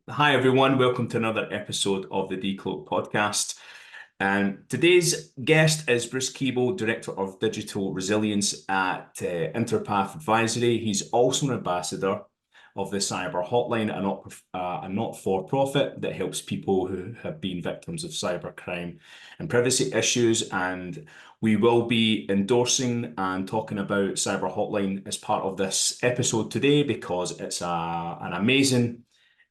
Hi, everyone. Welcome to another episode of the Decloak podcast. And today's guest is Bruce Keeble, Director of Digital Resilience at Interpath Advisory. He's also an ambassador of the Cyber Hotline, a not-for-profit that helps people who have been victims of cybercrime and privacy issues. And we will be endorsing and talking about Cyber Hotline as part of this episode today because it's an amazing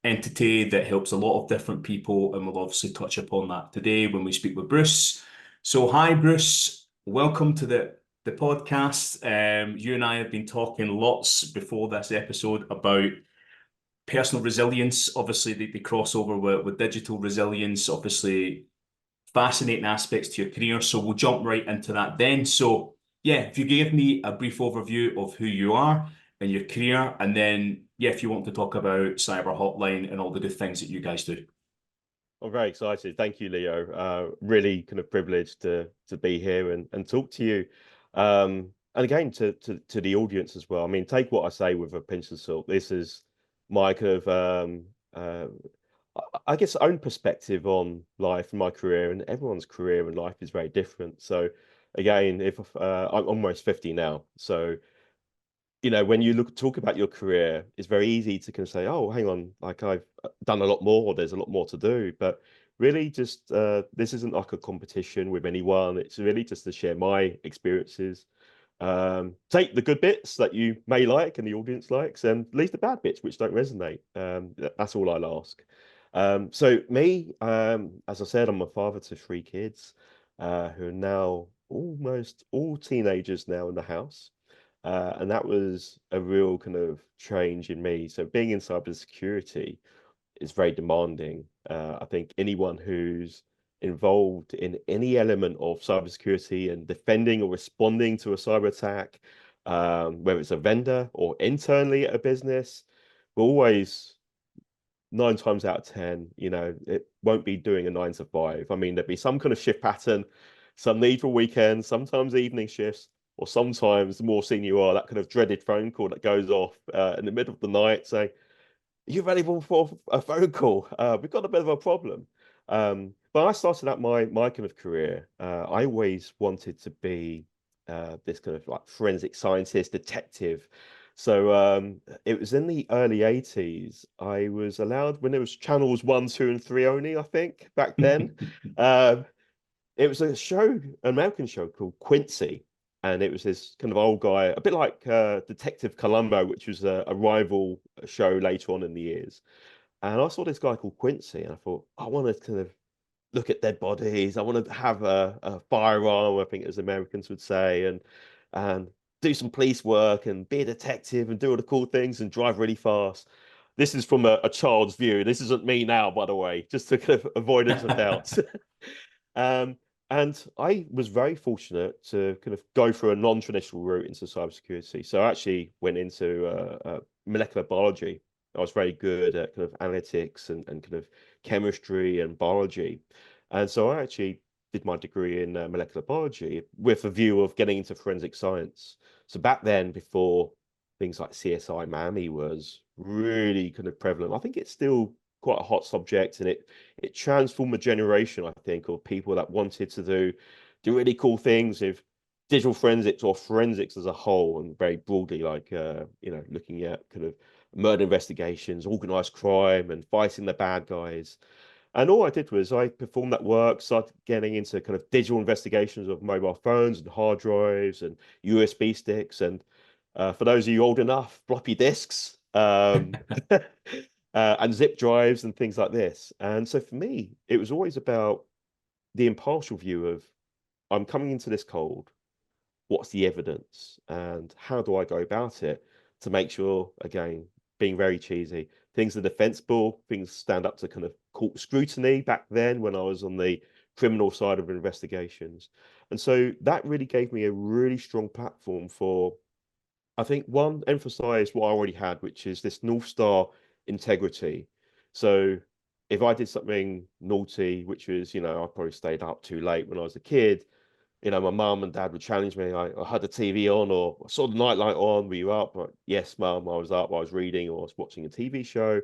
entity that helps a lot of different people, and we'll obviously touch upon that today when we speak with Bruce. So, hi, Bruce. Welcome to the podcast. You and I have been talking lots before this episode about personal resilience. Obviously, the crossover with digital resilience. Obviously, fascinating aspects to your career. So we'll jump right into that then. So yeah, if you give me a brief overview of who you are and your career, and then yeah, if you want to talk about Cyber Hotline and all the good things that you guys do. I'm very excited. Thank you, Leo. Really kind of privileged to be here and talk to you. And again to the audience as well. I mean, take what I say with a pinch of salt. This is my kind of I guess own perspective on life and my career, and everyone's career and life is very different. So again, if I'm almost 50 now, so when you talk about your career, it's very easy to kind of say, "Oh, hang on, like I've done a lot more. There's a lot more to do." But really, just this isn't like a competition with anyone. It's really just to share my experiences. Take the good bits that you may like and the audience likes, and leave the bad bits which don't resonate. That's all I'll ask. So me, as I said, I'm a father to three kids, who are now almost all teenagers now in the house. And that was a real kind of change in me. So being in cybersecurity is very demanding. I think anyone who's involved in any element of cybersecurity and defending or responding to a cyber attack, whether it's a vendor or internally at a business, will always 9 times out of 10, it won't be doing a 9 to 5. I mean, there'd be some kind of shift pattern, some need for weekends, sometimes evening shifts, or sometimes the more senior you are, that kind of dreaded phone call that goes off in the middle of the night saying, "Are you ready for a phone call? We've got a bit of a problem." But I started out my kind of career. I always wanted to be this kind of like forensic scientist, detective. So it was in the early 80s. I was allowed when there was channels 1, 2, and 3 only, I think, back then. Um, it was a show, an American show called Quincy, and it was this kind of old guy, a bit like Detective Columbo, which was a rival show later on in the years. And I saw this guy called Quincy, and I thought, I want to kind of look at dead bodies. I want to have a firearm, I think as Americans would say, and do some police work and be a detective and do all the cool things and drive really fast. This is from a child's view. This isn't me now, by the way, just to kind of avoidance of doubts. Um, and I was very fortunate to kind of go through a non-traditional route into cybersecurity. So I actually went into molecular biology. I was very good at kind of analytics and kind of chemistry and biology. And so I actually did my degree in molecular biology with a view of getting into forensic science. So back then, before things like CSI Miami was really kind of prevalent, I think it's still quite a hot subject, and it transformed a generation, I think, of people that wanted to do really cool things with digital forensics or forensics as a whole, and very broadly, like looking at kind of murder investigations, organized crime, and fighting the bad guys. And all I did was I performed that work, started getting into kind of digital investigations of mobile phones and hard drives and USB sticks. And for those of you old enough, floppy disks, and zip drives and things like this. And so for me, it was always about the impartial view of I'm coming into this cold. What's the evidence? And how do I go about it to make sure, again, being very cheesy, things are defensible, things stand up to kind of court scrutiny back then when I was on the criminal side of investigations. And so that really gave me a really strong platform for, I think, one, emphasize what I already had, which is this North Star integrity. So if I did something naughty, which was, I probably stayed up too late when I was a kid, my mum and dad would challenge me. I had the TV on, or I saw the nightlight on. Were you up? Like, yes, mum, I was up. I was reading or I was watching a TV show.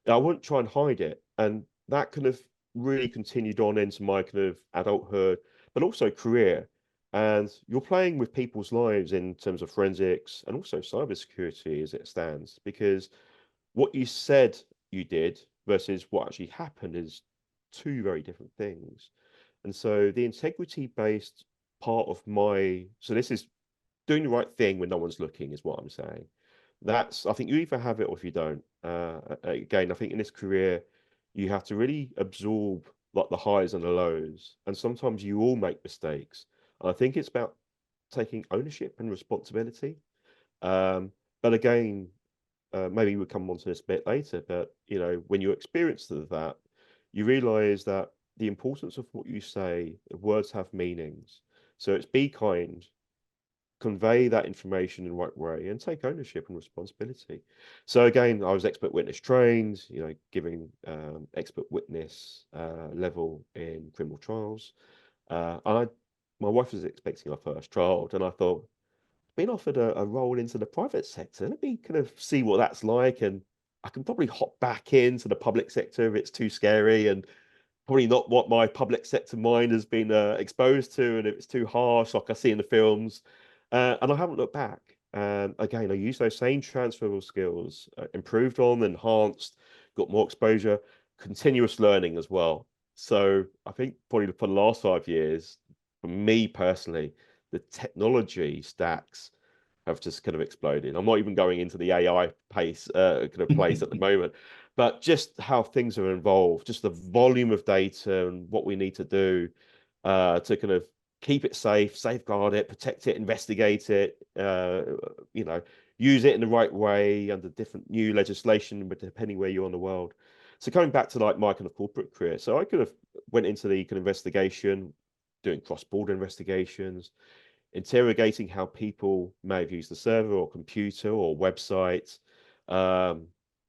I wouldn't try and hide it. And that kind of really continued on into my kind of adulthood, but also career. And you're playing with people's lives in terms of forensics and also cybersecurity as it stands, because what you said you did versus what actually happened is two very different things. And so the integrity based part of so this is doing the right thing when no one's looking, is what I'm saying. I think you either have it or if you don't. Again, I think in this career, you have to really absorb like the highs and the lows. And sometimes you all make mistakes. And I think it's about taking ownership and responsibility. Um, but again, maybe we'll come on to this a bit later, but when you experience that, you realize that the importance of what you say, words have meanings. So it's be kind, convey that information in the right way, and take ownership and responsibility. So again, I was expert witness trained, giving expert witness level in criminal trials. My wife was expecting our first child, and I thought, been offered a role into the private sector. Let me kind of see what that's like, and I can probably hop back into the public sector if it's too scary, and probably not what my public sector mind has been exposed to, and if it's too harsh, like I see in the films. And I haven't looked back. And again, I use those same transferable skills, improved on, enhanced, got more exposure, continuous learning as well. So I think probably for the last 5 years, for me personally, the technology stacks have just kind of exploded. I'm not even going into the AI kind of place at the moment, but just how things have evolved, just the volume of data and what we need to do to kind of keep it safe, safeguard it, protect it, investigate it, use it in the right way under different new legislation, but depending where you're in the world. So coming back to like my kind of corporate career, so I kind of went into the kind of investigation, doing cross-border investigations, interrogating how people may have used the server or computer or website,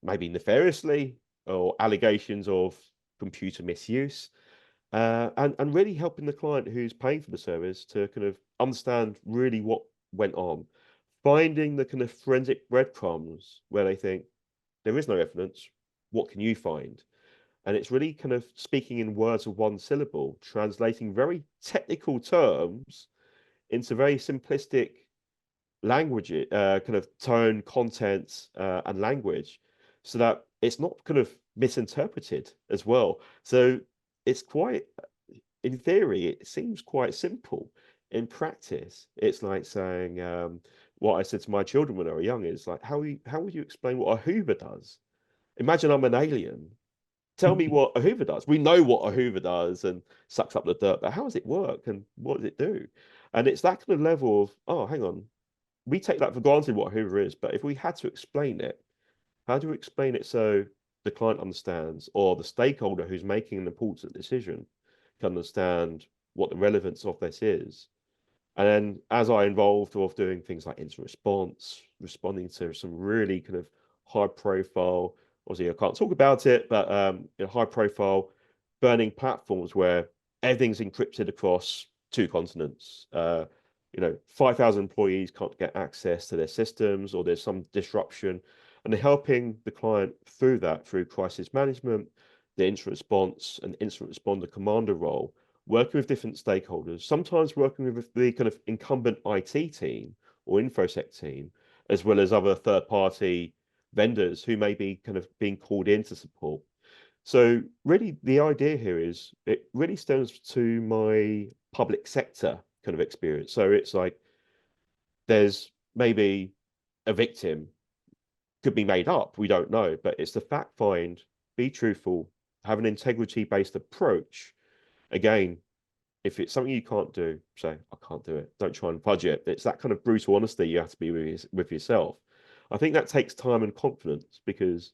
maybe nefariously, or allegations of computer misuse, and really helping the client who's paying for the service to kind of understand really what went on, finding the kind of forensic breadcrumbs where they think there is no evidence. What can you find? And it's really kind of speaking in words of one syllable, translating very technical terms into very simplistic language, kind of tone, content, and language, so that it's not kind of misinterpreted as well. So it's quite, in theory, it seems quite simple. In practice, it's like saying, what I said to my children when they were young is like, how would you explain what a Hoover does? Imagine I'm an alien. Tell me what a Hoover does. We know what a Hoover does and sucks up the dirt, but how does it work and what does it do? And it's that kind of level of, oh, hang on, we take that for granted what a Hoover is, but if we had to explain it, how do we explain it so the client understands, or the stakeholder who's making an important decision can understand what the relevance of this is? And then as I involved with doing things like incident response, responding to some really kind of high profile, obviously I can't talk about it, but high profile burning platforms where everything's encrypted across 2 continents. 5,000 employees can't get access to their systems, or there's some disruption, and they're helping the client through that through crisis management, the incident response and incident responder commander role, working with different stakeholders, sometimes working with the kind of incumbent IT team or InfoSec team, as well as other third-party vendors who may be kind of being called in to support. So really the idea here is it really stems to my public sector kind of experience. So it's like there's maybe a victim, could be made up, we don't know, but it's the fact find, be truthful, have an integrity-based approach. Again, if it's something you can't do, say, I can't do it. Don't try and fudge it. It's that kind of brutal honesty you have to be with yourself. I think that takes time and confidence, because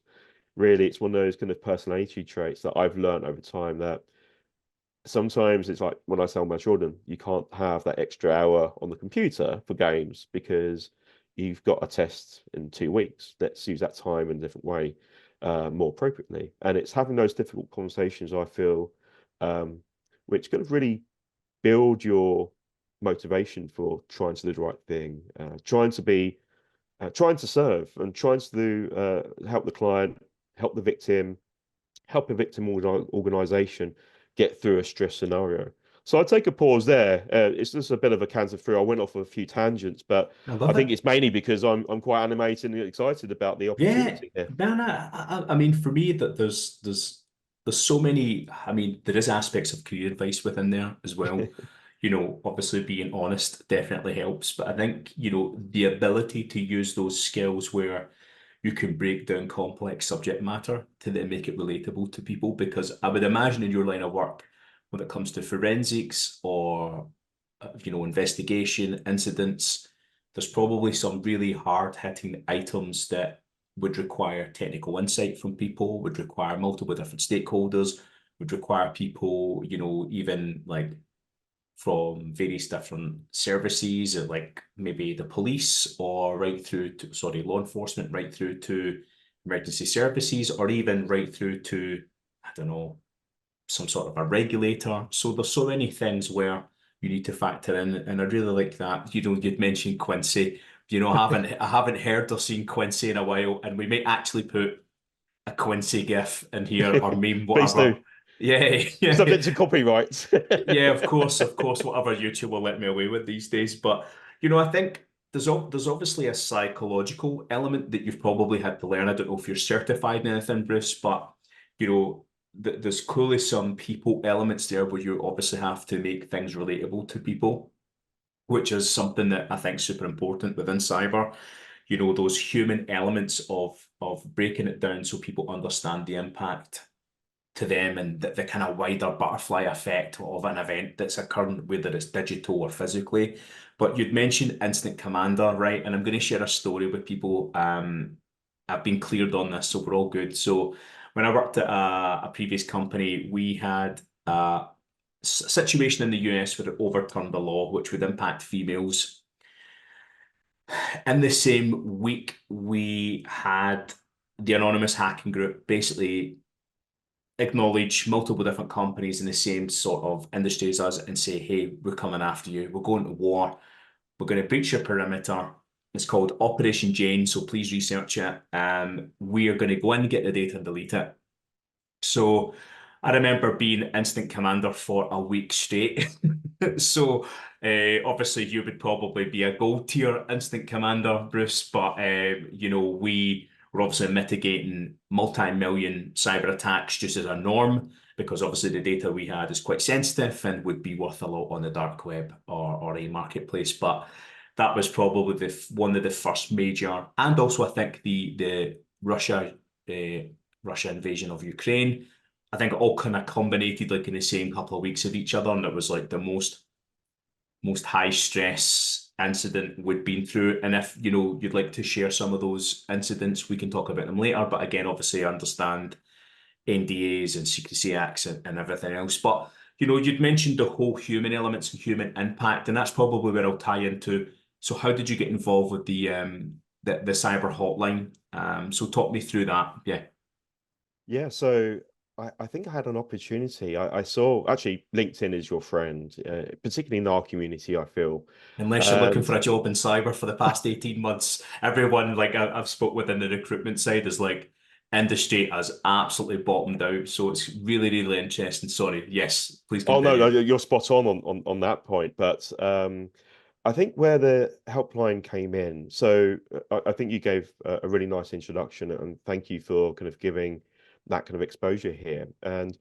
really it's one of those kind of personality traits that I've learned over time, that sometimes it's like when I tell my children, you can't have that extra hour on the computer for games because you've got a test in 2 weeks. Let's use that time in a different way, more appropriately. And it's having those difficult conversations, I feel, which kind of really build your motivation for trying to do the right thing, trying to serve, and trying to help the client, help the victim, help a victim organization get through a stress scenario. So I'd take a pause there. It's just a bit of a canter through. I went off a few tangents, but I I love think it. it's mainly because I'm quite animated and excited about the Yeah, opportunity here. man. I mean, for me, that there's so many. I mean, there is aspects of career advice within there as well. Obviously being honest definitely helps, but I think, the ability to use those skills where you can break down complex subject matter to then make it relatable to people. Because I would imagine in your line of work, when it comes to forensics or, investigation incidents, there's probably some really hard-hitting items that would require technical insight from people, would require multiple different stakeholders, would require people, even like from various different services, like maybe the police, or right through to, sorry, law enforcement, right through to emergency services, or even right through to, I don't know, some sort of a regulator. So there's so many things where you need to factor in, and I really like that. You'd mentioned Quincy. I haven't heard or seen Quincy in a while, and we may actually put a Quincy GIF in here or meme, Please whatever. do. Yeah, yeah. Subject to copyright. Yeah, of course, whatever YouTube will let me away with these days. But I think there's obviously a psychological element that you've probably had to learn. I don't know if you're certified in anything, Bruce, but there's clearly some people elements there where you obviously have to make things relatable to people, which is something that I think is super important within cyber. Those human elements of breaking it down so people understand the impact to them, and the kind of wider butterfly effect of an event that's occurring, whether it's digital or physically. But you'd mentioned Instant Commander, right? And I'm going to share a story with people. I've been cleared on this, so we're all good. So when I worked at a previous company, we had a situation in the US where it overturned the law, which would impact females. In the same week, we had the anonymous hacking group basically acknowledge multiple different companies in the same sort of industry as us and say, hey, we're coming after you. We're going to war. We're going to breach your perimeter. It's called Operation Jane, so please research it. We are going to go in, get the data, and delete it. So I remember being instant commander for a week straight. So obviously you would probably be a gold tier instant commander, Bruce, but we were obviously mitigating multi-million cyber attacks just as a norm, because obviously the data we had is quite sensitive and would be worth a lot on the dark web or a marketplace. But that was probably one of the first major, and also I think the Russia invasion of Ukraine. I think it all kind of combinated like in the same couple of weeks of each other, and it was like the most high stress incident we'd been through. And if you'd like to share some of those incidents, we can talk about them later. But again, obviously, I understand NDAs and secrecy acts and everything else. But you'd mentioned the whole human elements and human impact, and that's probably where I'll tie into. So, how did you get involved with the cyber hotline? So, talk me through that. Yeah. Yeah, so I think I had an opportunity. I saw actually LinkedIn is your friend, particularly in our community, I feel. Unless you're looking And for a job in cyber for the past 18 months, everyone like I've spoke within the recruitment side is like industry has absolutely bottomed out. So it's really, really interesting. Sorry. Yes, please oh no, no, continue. you're spot on that point. But I think where the helpline came in, so I think you gave a really nice introduction, and thank you for kind of giving that kind of exposure here. And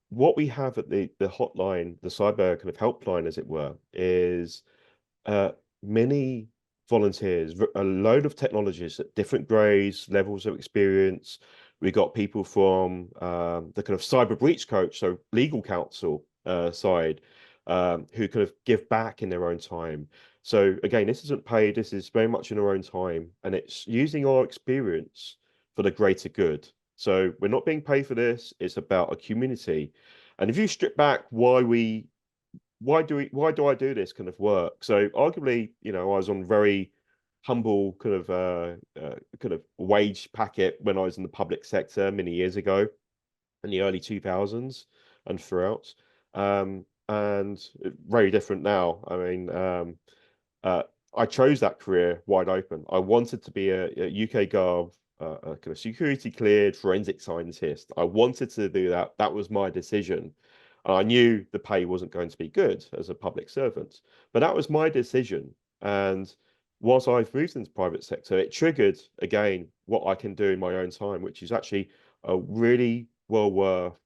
what we have at the hotline, the cyber kind of helpline, as it were, is uh, many volunteers, a load of technologists at different grades, levels of experience. We got people from the kind of cyber breach coach, so legal counsel side, who kind of give back in their own time. So again, this isn't paid. This is very much in our own time, and it's using our experience for the greater good. So we're not being paid for this. It's about a community. And if you strip back why do I do this kind of work? So arguably, I was on very humble kind of wage packet when I was in the public sector many years ago in the early 2000s and throughout. And very different now. I mean, uh, I chose that career wide open. I wanted to be a UK Gov a kind of security cleared forensic scientist. I wanted to do that. That was my decision. And I knew the pay wasn't going to be good as a public servant, but that was my decision. And whilst I've moved into the private sector, it triggered again what I can do in my own time, which is actually a really well worth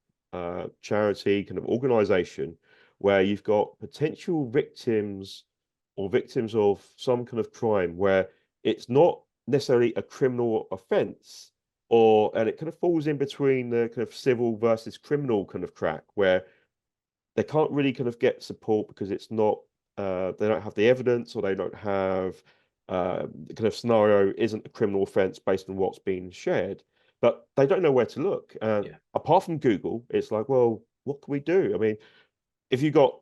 charity kind of organization where you've got potential victims or victims of some kind of crime where it's not necessarily a criminal offense, and it kind of falls in between the kind of civil versus criminal kind of track where they can't really kind of get support because it's not they don't have the evidence, or they don't have the kind of scenario isn't a criminal offense based on what's been shared, but they don't know where to look. Yeah. Apart from Google, it's like, well, what can we do? I mean, if you got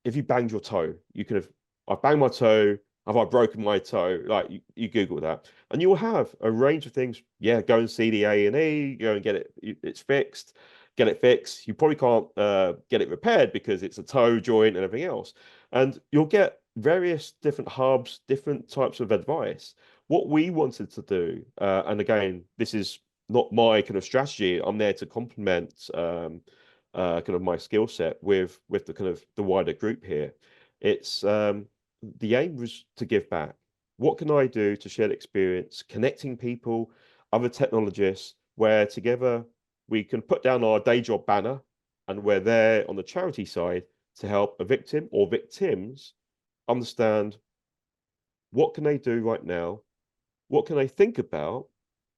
if you banged your toe, you could have, I banged my toe, have I broken my toe? Like you Google that, and you will have a range of things. Yeah, go and see the A&E, go and get it. It's fixed. Get it fixed. You probably can't get it repaired because it's a toe joint and everything else. And you'll get various different hubs, different types of advice. What we wanted to do, and again, this is not my kind of strategy. I'm there to complement kind of my skill set with the kind of the wider group here. It's the aim was to give back. What can I do to share experience, connecting people, other technologists, where together we can put down our day job banner and we're there on the charity side to help a victim or victims understand what can they do right now, what can they think about,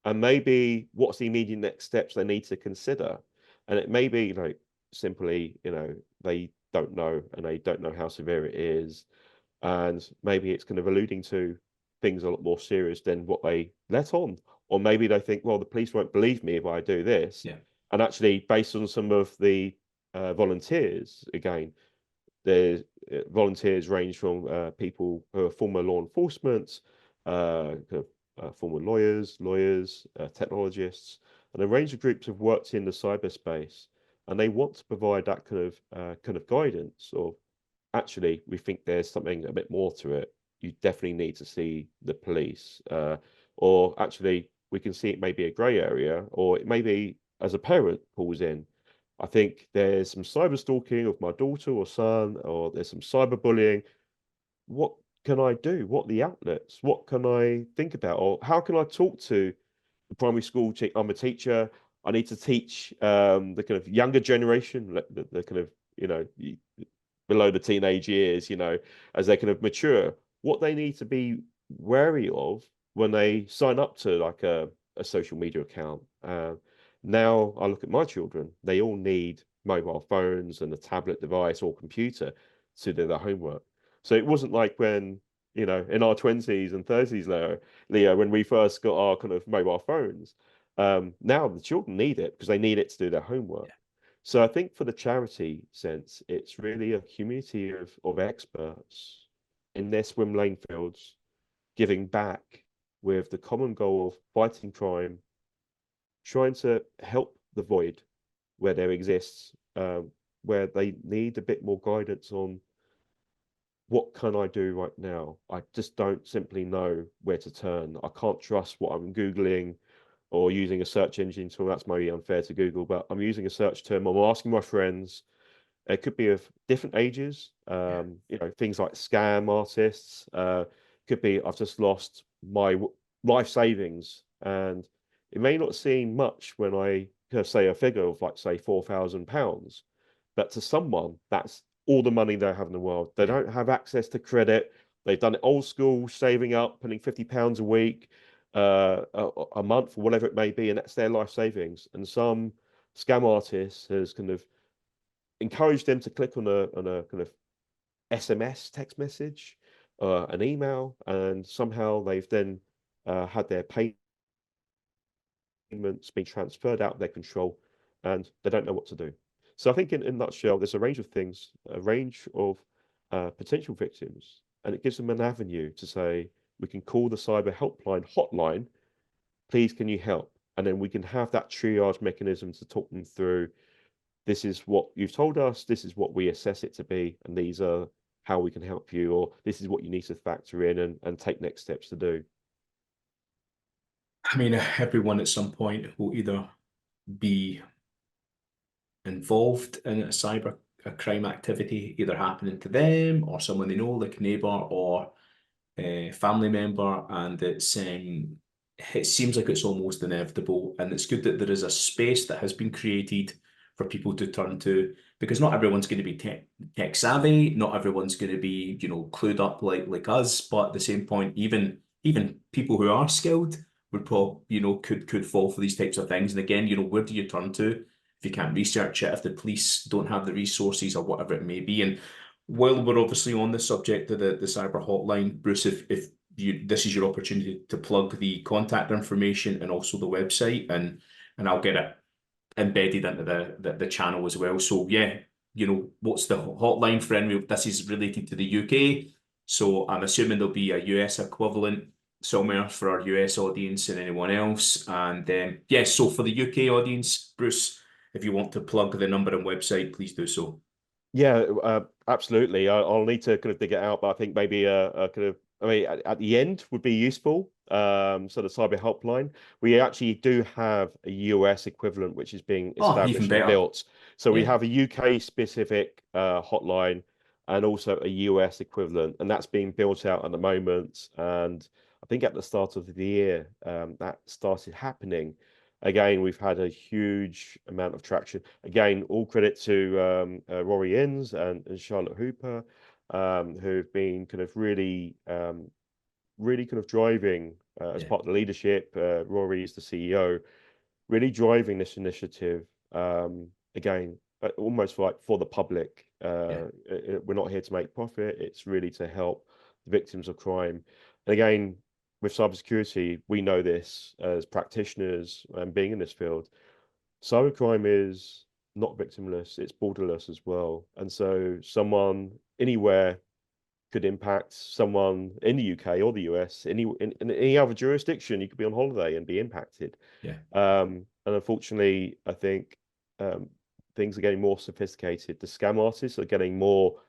and maybe what's the immediate next steps they need to consider. And it may be, simply, they don't know and they don't know how severe it is. And maybe it's kind of alluding to things a lot more serious than what they let on. Or maybe they think, well, the police won't believe me if I do this. Yeah. And actually, based on some of the volunteers, again, the volunteers range from people who are former law enforcement, kind of, former lawyers, technologists, and a range of groups have worked in the cyberspace, and they want to provide that kind of guidance. Or actually, we think there's something a bit more to it. You definitely need to see the police, or actually, we can see it may be a grey area, or it may be as a parent pulls in. I think there's some cyber stalking of my daughter or son, or there's some cyber bullying. What can I do? What are the outlets? What can I think about? Or how can I talk to the primary school? I'm a teacher. I need to teach the kind of younger generation, the kind of, below the teenage years, as they kind of mature, what they need to be wary of when they sign up to like a social media account. Now I look at my children, they all need mobile phones and a tablet device or computer to do their homework. So it wasn't like when, in our 20s and 30s, Leo, when we first got our kind of mobile phones. Now the children need it because they need it to do their homework. So I think for the charity sense, it's really a community of experts in their swim lane fields, giving back with the common goal of fighting crime, trying to help the void where there exists, where they need a bit more guidance on what can I do right now? I just don't simply know where to turn. I can't trust what I'm Googling or using a search engine tool. That's maybe unfair to Google, but I'm using a search term. I'm asking my friends. It could be of different ages. Things like scam artists. Could be I've just lost my life savings, and it may not seem much when I say a figure of like say £4,000, but to someone that's all the money they have in the world. They don't have access to credit. They've done it old school, saving up, putting £50 a week, a month, or whatever it may be, and that's their life savings. And some scam artist has kind of encouraged them to click on a kind of SMS text message, an email, and somehow they've then had their payments being transferred out of their control, and they don't know what to do. So I think in a nutshell, there's a range of things, a range of potential victims, and it gives them an avenue to say, we can call the Cyber Helpline hotline, please can you help? And then we can have that triage mechanism to talk them through, this is what you've told us, this is what we assess it to be, and these are how we can help you, or this is what you need to factor in and take next steps to do. I mean, everyone at some point will either be involved in a crime activity, either happening to them or someone they know, like a neighbour or a family member, and it seems like it's almost inevitable. And it's good that there is a space that has been created for people to turn to, because not everyone's going to be tech savvy, not everyone's going to be, clued up like us. But at the same point, even people who are skilled would probably, could fall for these types of things. And again, where do you turn to if you can't research it, if the police don't have the resources or whatever it may be? And while we're obviously on the subject of the cyber hotline, Bruce, if this is your opportunity to plug the contact information and also the website, and I'll get it embedded into the channel as well. So yeah, what's the hotline for any? This is related to the UK, so I'm assuming there'll be a US equivalent somewhere for our US audience and anyone else. And yes, so for the UK audience, Bruce, if you want to plug the number and website, please do so. Yeah, absolutely. I'll need to kind of dig it out, but I think maybe a kind of, I mean, at the end would be useful. So the Cyber Helpline, we actually do have a US equivalent which is being Oh, even established and better. built. So we Yeah. have a UK specific hotline and also a US equivalent, and that's being built out at the moment. And I think at the start of the year, that started happening. Again, we've had a huge amount of traction. Again, all credit to Rory Innes and Charlotte Hooper, who've been kind of really kind of driving as Yeah. part of the leadership. Rory is the CEO, really driving this initiative. Again, almost like for the public. Yeah. We're not here to make profit. It's really to help the victims of crime. And again, with cybersecurity, we know this as practitioners and being in this field. Cybercrime is not victimless, it's borderless as well. And so someone anywhere could impact someone in the UK or the US, in any other jurisdiction. You could be on holiday and be impacted. Yeah. And unfortunately, I think things are getting more sophisticated. The scam artists are getting more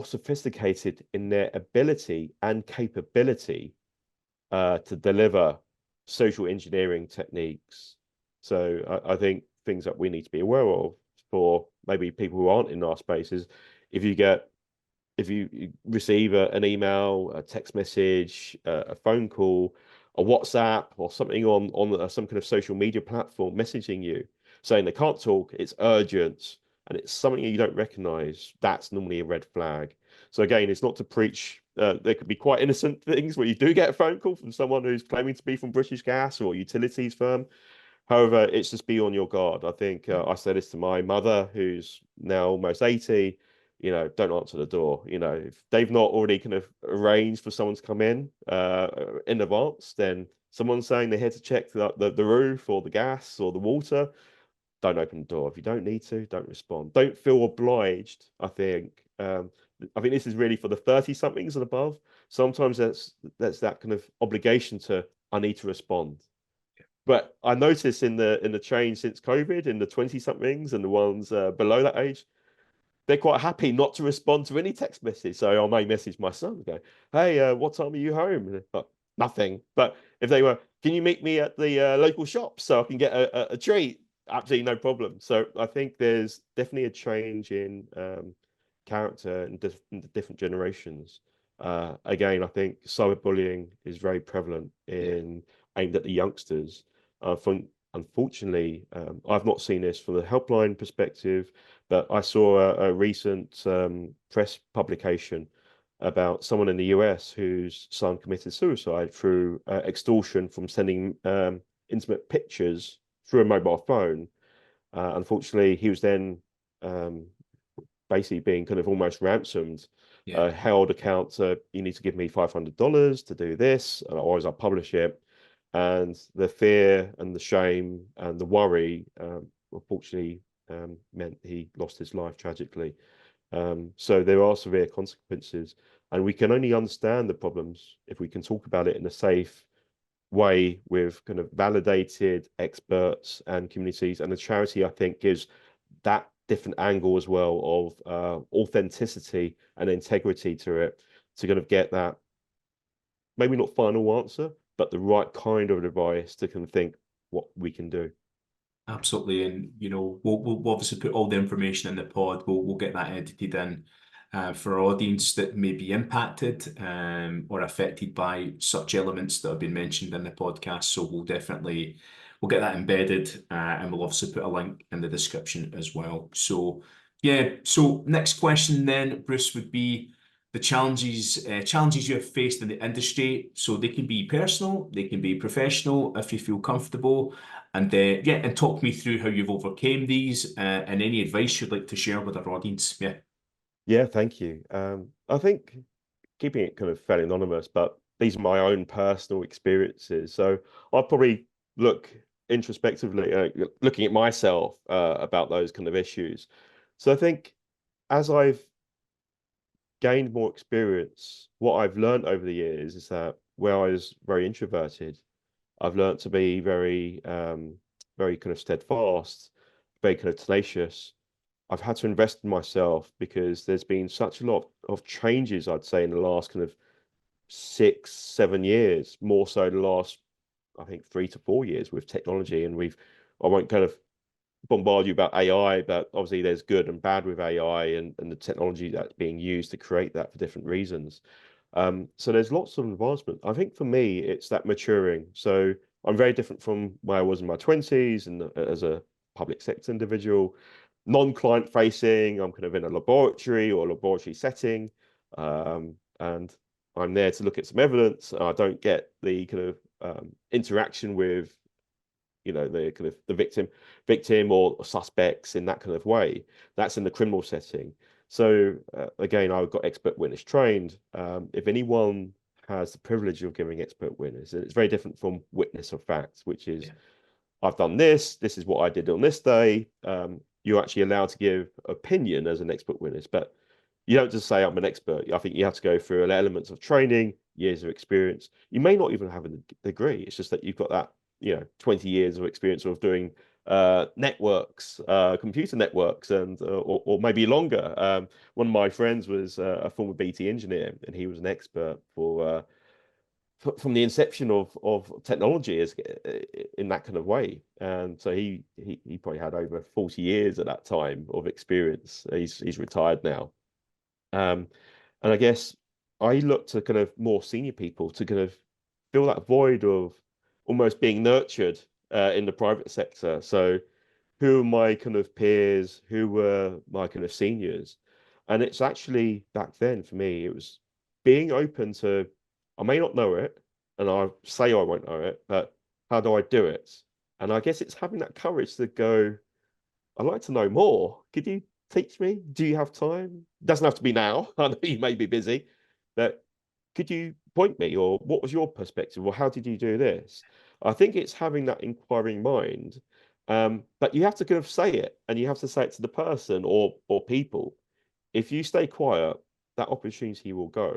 sophisticated in their ability and capability to deliver social engineering techniques. So I think things that we need to be aware of for maybe people who aren't in our spaces, if you get if you receive an email, a text message, a phone call, a WhatsApp, or something on some kind of social media platform messaging you saying they can't talk, it's urgent, and it's something you don't recognize, that's normally a red flag. So again, it's not to preach. There could be quite innocent things where you do get a phone call from someone who's claiming to be from British Gas or utilities firm. However, it's just be on your guard. I think I say this to my mother, who's now almost 80. Don't answer the door. If they've not already kind of arranged for someone to come in advance, then someone's saying they're here to check the roof or the gas or the water, don't open the door. If you don't need to, don't respond. Don't feel obliged. I think this is really for the 30 somethings and above. Sometimes that's that kind of obligation to, I need to respond. But I noticed in the change since COVID, in the 20 somethings and the ones below that age, they're quite happy not to respond to any text message. So I may message my son and go, "Hey, what time are you home?" Nothing. But if they were, "Can you meet me at the local shop so I can get a treat?" Absolutely no problem. So I think there's definitely a change in character in different generations. Again, I think cyberbullying is very prevalent Yeah. aimed at the youngsters. Unfortunately, I've not seen this from the helpline perspective, but I saw a recent press publication about someone in the US whose son committed suicide through extortion from sending intimate pictures through a mobile phone. Unfortunately, he was then um, basically being kind of almost ransomed, Yeah. held account to, you need to give me $500 to do this, otherwise I'll publish it. And the fear and the shame and the worry, unfortunately, meant he lost his life tragically. So there are severe consequences, and we can only understand the problems if we can talk about it in a safe way with kind of validated experts and communities. And the charity, I think, gives that different angle as well of authenticity and integrity to it, to kind of get that maybe not final answer, but the right kind of advice to kind of think what we can do. Absolutely, and we'll obviously put all the information in the pod. We'll get that edited in for our audience that may be impacted or affected by such elements that have been mentioned in the podcast. So we'll get that embedded, and we'll also put a link in the description as well. So yeah. So next question then, Bruce, would be the challenges you have faced in the industry. So they can be personal, they can be professional, if you feel comfortable. And yeah, and talk me through how you've overcame these and any advice you'd like to share with our audience. Yeah. Yeah, thank you. I think keeping it kind of fairly anonymous, but these are my own personal experiences. So I'll probably look introspectively, looking at myself about those kind of issues. So I think as I've gained more experience, what I've learned over the years is that where I was very introverted, I've learned to be very kind of steadfast, very kind of tenacious. I've had to invest in myself because there's been such a lot of changes, I'd say, in the last kind of 6, 7 years, more so the last, I think, 3 to 4 years with technology. And I won't kind of bombard you about AI, but obviously there's good and bad with AI and the technology that's being used to create that for different reasons. So there's lots of advancement. I think for me, it's that maturing. So I'm very different from where I was in my 20s and as a public sector individual, non-client facing. I'm kind of in a laboratory or laboratory setting, and I'm there to look at some evidence. I don't get the kind of interaction with the kind of the victim or suspects in that kind of way. That's in the criminal setting. So again, I've got expert witness trained. If anyone has the privilege of giving expert witness, and it's very different from witness of facts, which is Yeah. I've done this, this is what I did on this day. You're actually allowed to give opinion as an expert witness, but you don't just say I'm an expert. I think you have to go through elements of training, years of experience. You may not even have a degree. It's just that you've got that 20 years of experience of doing networks, computer networks, and or maybe longer. One of my friends was a former BT engineer, and he was an expert for from the inception of technology as in that kind of way. And so he probably had over 40 years at that time of experience. He's retired now. Um, and I guess I look to kind of more senior people to kind of fill that void of almost being nurtured in the private sector. So who are my kind of peers? Who were my kind of seniors? And it's actually back then for me, it was being open to, I may not know it, and I say I won't know it, but how do I do it? And I guess it's having that courage to go, I'd like to know more. Could you teach me? Do you have time? Doesn't have to be now. I know you may be busy, but could you point me, or what was your perspective, or how did you do this? I think it's having that inquiring mind, but you have to kind of say it, and you have to say it to the person or people. If you stay quiet, that opportunity will go.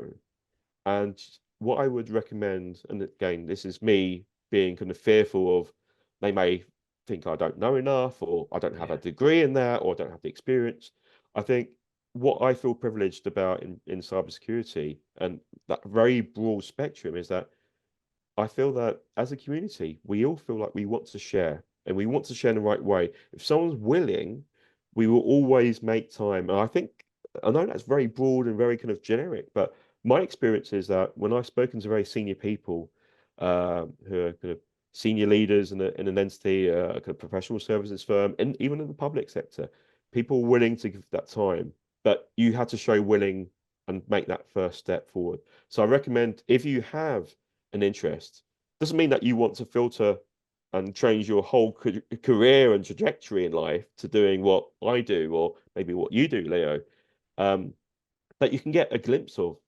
And what I would recommend, and again, this is me being kind of fearful of, they may think I don't know enough, or I don't have a Yeah. degree in that, or I don't have the experience. I think what I feel privileged about in cybersecurity and that very broad spectrum is that I feel that as a community, we all feel like we want to share and we want to share in the right way. If someone's willing, we will always make time. And I think, I know that's very broad and very kind of generic, but my experience is that when I've spoken to very senior people who are kind of senior leaders in an entity, a kind of professional services firm, and even in the public sector, people are willing to give that time, but you had to show willing and make that first step forward. So I recommend if you have an interest. Doesn't mean that you want to filter and change your whole career and trajectory in life to doing what I do or maybe what you do, Leo. Um, but you can get a glimpse of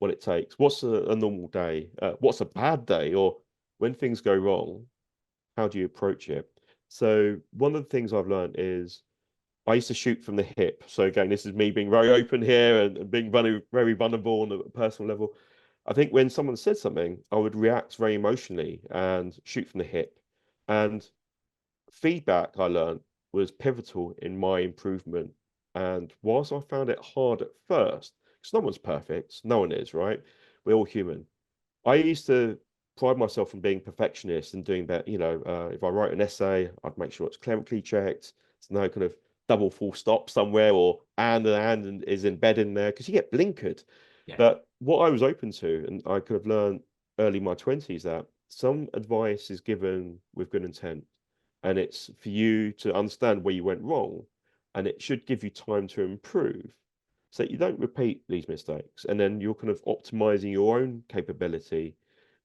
what it takes. What's a normal day? What's a bad day? Or when things go wrong, how do you approach it? So one of the things I've learned is I used to shoot from the hip. So again, this is me being very open here and being very vulnerable on a personal level. I think when someone said something, I would react very emotionally and shoot from the hip. And feedback I learned was pivotal in my improvement. And whilst I found it hard at first, because no one's perfect, no one is, right? We're all human. I used to pride myself on being perfectionist and doing that. If I write an essay, I'd make sure it's clerically checked. There's no kind of double full stop somewhere, or and is embedded in there, because you get blinkered. Yeah. But what I was open to, and I could have learned early in my 20s, that some advice is given with good intent, and it's for you to understand where you went wrong, and it should give you time to improve so that you don't repeat these mistakes, and then you're kind of optimizing your own capability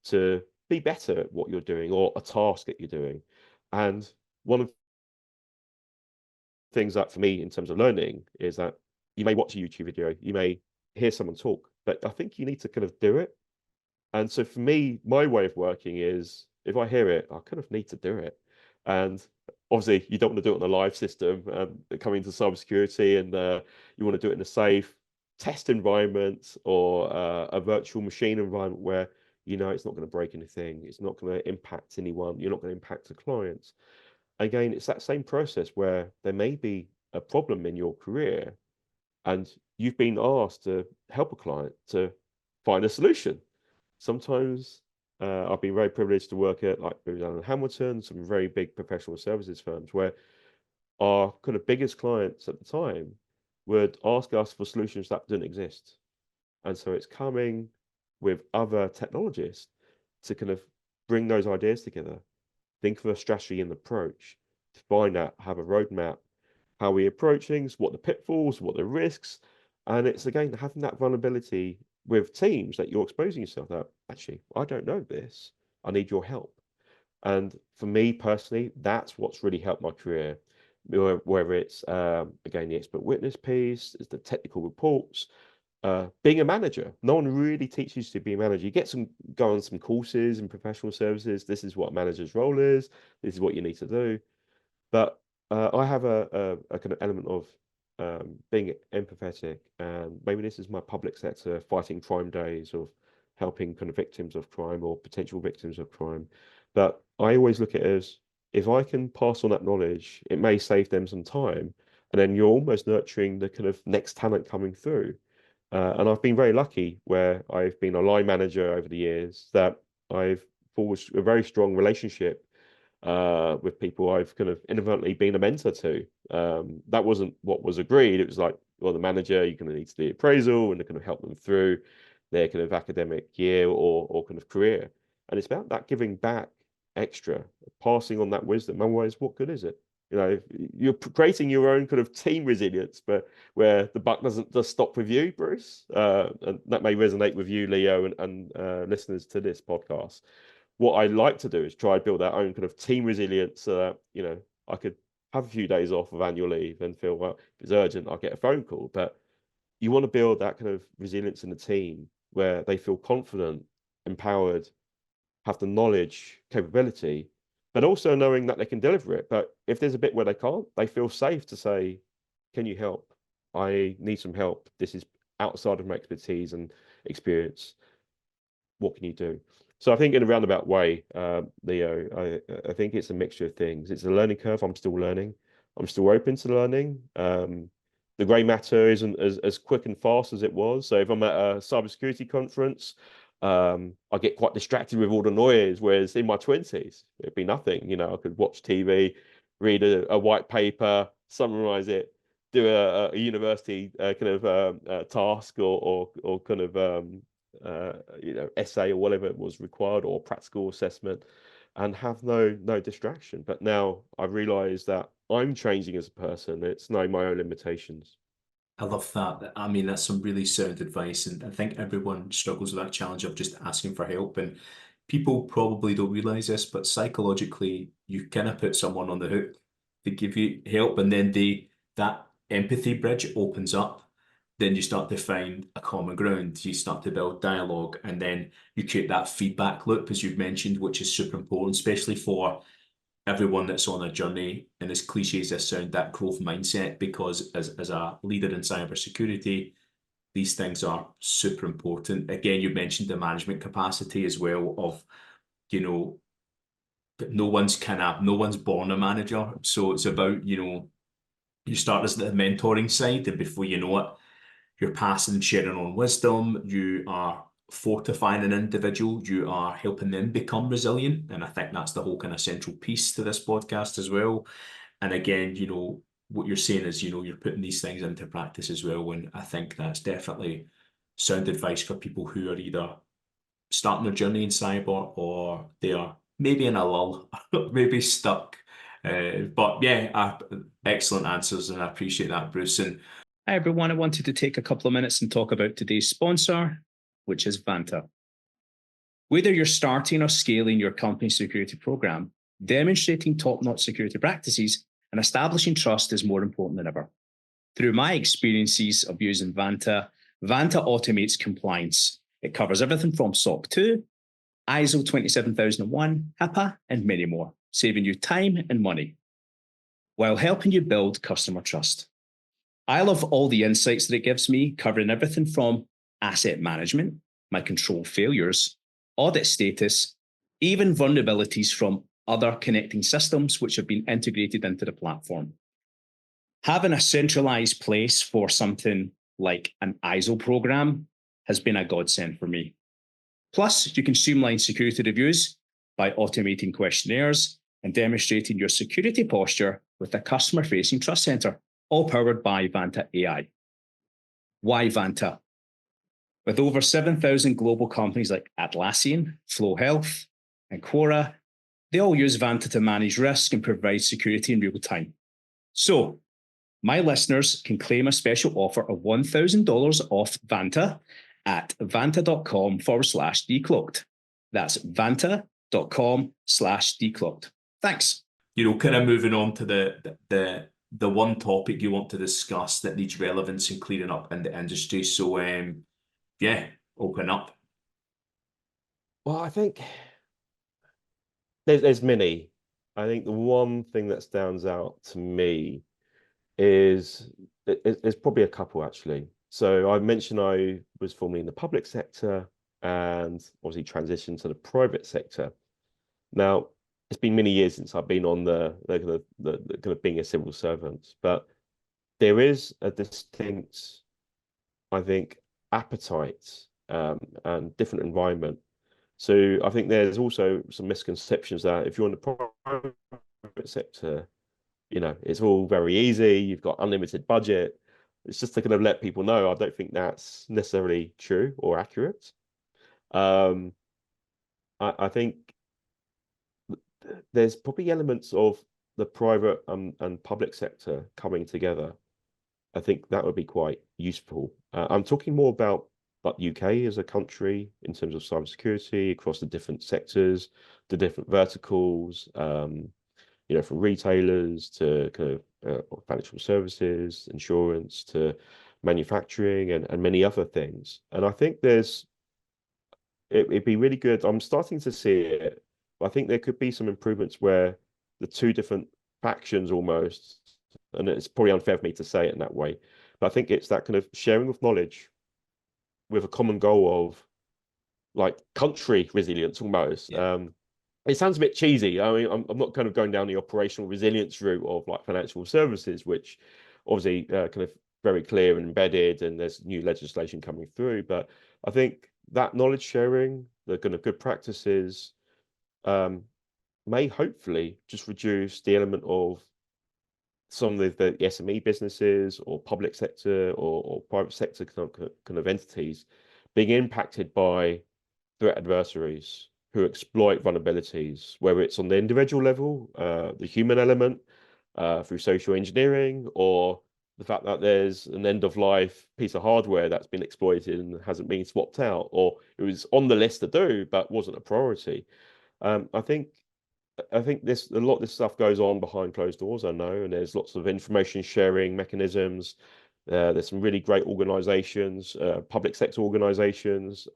to be better at what you're doing or a task that you're doing. And one of the things that for me in terms of learning is that you may watch a YouTube video, you may hear someone talk, but I think you need to kind of do it. And so for me, my way of working is, if I hear it, I kind of need to do it. And obviously, you don't want to do it on a live system, coming to cybersecurity, and you want to do it in a safe test environment, or a virtual machine environment where it's not going to break anything, it's not going to impact anyone, you're not going to impact the clients. Again, it's that same process where there may be a problem in your career, and you've been asked to help a client to find a solution. Sometimes I've been very privileged to work at, like, Booz Allen Hamilton, some very big professional services firms, where our kind of biggest clients at the time would ask us for solutions that didn't exist. And so it's coming with other technologists to kind of bring those ideas together, think of a strategy and approach, to find out, have a roadmap, how we approach things, what the pitfalls, what the risks. And it's, again, having that vulnerability with teams that you're exposing yourself that, actually, I don't know this, I need your help. And for me personally, that's what's really helped my career. Whether it's, again, the expert witness piece, it's the technical reports, being a manager. No one really teaches you to be a manager. You go on some courses in professional services. This is what a manager's role is. This is what you need to do. But I have a kind of element of being empathetic, and maybe this is my public sector fighting crime days of helping kind of victims of crime or potential victims of crime. But I always look at it as, if I can pass on that knowledge, it may save them some time, and then you're almost nurturing the kind of next talent coming through. And I've been very lucky where I've been a line manager over the years, that I've forged a very strong relationship with people I've kind of inadvertently been a mentor to. That wasn't what was agreed. It was like, well, the manager, you're going to need to do the appraisal, and they're going to help them through their kind of academic year or kind of career. And it's about that giving back extra, passing on that wisdom. Otherwise, what good is it? You're creating your own kind of team resilience, but where the buck doesn't just stop with you, Bruce. And that may resonate with you, Leo, and listeners to this podcast. What I like to do is try to build our own kind of team resilience, so that, I could have a few days off of annual leave and feel, well, if it's urgent, I'll get a phone call. But you want to build that kind of resilience in the team where they feel confident, empowered, have the knowledge, capability, but also knowing that they can deliver it. But if there's a bit where they can't, they feel safe to say, can you help? I need some help. This is outside of my expertise and experience. What can you do? So I think, in a roundabout way, Leo, I think it's a mixture of things. It's a learning curve. I'm still learning. I'm still open to learning. The grey matter isn't as quick and fast as it was. So if I'm at a cybersecurity conference, I get quite distracted with all the noise, whereas in my 20s, it'd be nothing. I could watch TV, read a white paper, summarize it, do a university kind of task or kind of essay or whatever it was required, or practical assessment, and have no distraction. But now I realize that I'm changing as a person. It's knowing my own limitations. I love that. I mean, that's some really sound advice. And I think everyone struggles with that challenge of just asking for help. And people probably don't realize this, but psychologically, you kind of put someone on the hook to give you help. And then that empathy bridge opens up. Then you start to find a common ground. You start to build dialogue. And then you create that feedback loop, as you've mentioned, which is super important, especially for everyone that's on a journey, and as cliche as this sound, that growth mindset, because as a leader in cybersecurity, these things are super important. Again, you mentioned the management capacity as well of, no one's born a manager. So it's about, you start as the mentoring side, and before you know it, you're passing and sharing on wisdom. You are fortifying an individual, you are helping them become resilient. And I think that's the whole kind of central piece to this podcast as well. And again, what you're saying is, you're putting these things into practice as well. And I think that's definitely sound advice for people who are either starting their journey in cyber or they are maybe in a lull, maybe stuck. But yeah, excellent answers, and I appreciate that, Bruce. And hi, everyone. I wanted to take a couple of minutes and talk about today's sponsor, which is Vanta. Whether you're starting or scaling your company's security program, demonstrating top-notch security practices and establishing trust is more important than ever. Through my experiences of using Vanta, Vanta automates compliance. It covers everything from SOC 2, ISO 27001, HIPAA, and many more, saving you time and money, while helping you build customer trust. I love all the insights that it gives me, covering everything from asset management, my control failures, audit status, even vulnerabilities from other connecting systems which have been integrated into the platform. Having a centralized place for something like an ISO program has been a godsend for me. Plus, you can streamline security reviews by automating questionnaires and demonstrating your security posture with a customer-facing trust center, all powered by Vanta AI. Why Vanta? With over 7,000 global companies like Atlassian, Flow Health, and Quora, they all use Vanta to manage risk and provide security in real time. So, my listeners can claim a special offer of $1,000 off Vanta at vanta.com/decloaked. That's vanta.com/decloaked. Thanks. Kind of moving on to the one topic you want to discuss that needs relevance and clearing up in the industry. So, yeah, open up. Well, I think there's many. I think the one thing that stands out to me is there's probably a couple actually. So I mentioned I was formerly in the public sector and obviously transitioned to the private sector. Now, it's been many years since I've been on the kind of being a civil servant, but there is a distinct, I think, appetite and different environment. So I think there's also some misconceptions that if you're in the private sector, it's all very easy. You've got unlimited budget. It's just to kind of let people know. I don't think that's necessarily true or accurate. I think there's probably elements of the private and public sector coming together. I think that would be quite useful. I'm talking more about UK as a country in terms of cybersecurity across the different sectors, the different verticals, from retailers to kind of financial services, insurance to manufacturing and many other things. And I think it'd be really good. I'm starting to see it, but I think there could be some improvements where the two different factions almost, and it's probably unfair for me to say it in that way, but I think it's that kind of sharing of knowledge with a common goal of like country resilience almost. Yeah. It sounds a bit cheesy. I mean, I'm not kind of going down the operational resilience route of like financial services, which obviously kind of very clear and embedded, and there's new legislation coming through. But I think that knowledge sharing, the kind of good practices, may hopefully just reduce the element of some of the SME businesses or public sector or private sector kind of entities being impacted by threat adversaries who exploit vulnerabilities, whether it's on the individual level, the human element, through social engineering, or the fact that there's an end-of-life piece of hardware that's been exploited and hasn't been swapped out, or it was on the list to do but wasn't a priority. I think a lot of this stuff goes on behind closed doors, I know, and there's lots of information sharing mechanisms. There's some really great organizations, public sector organizations.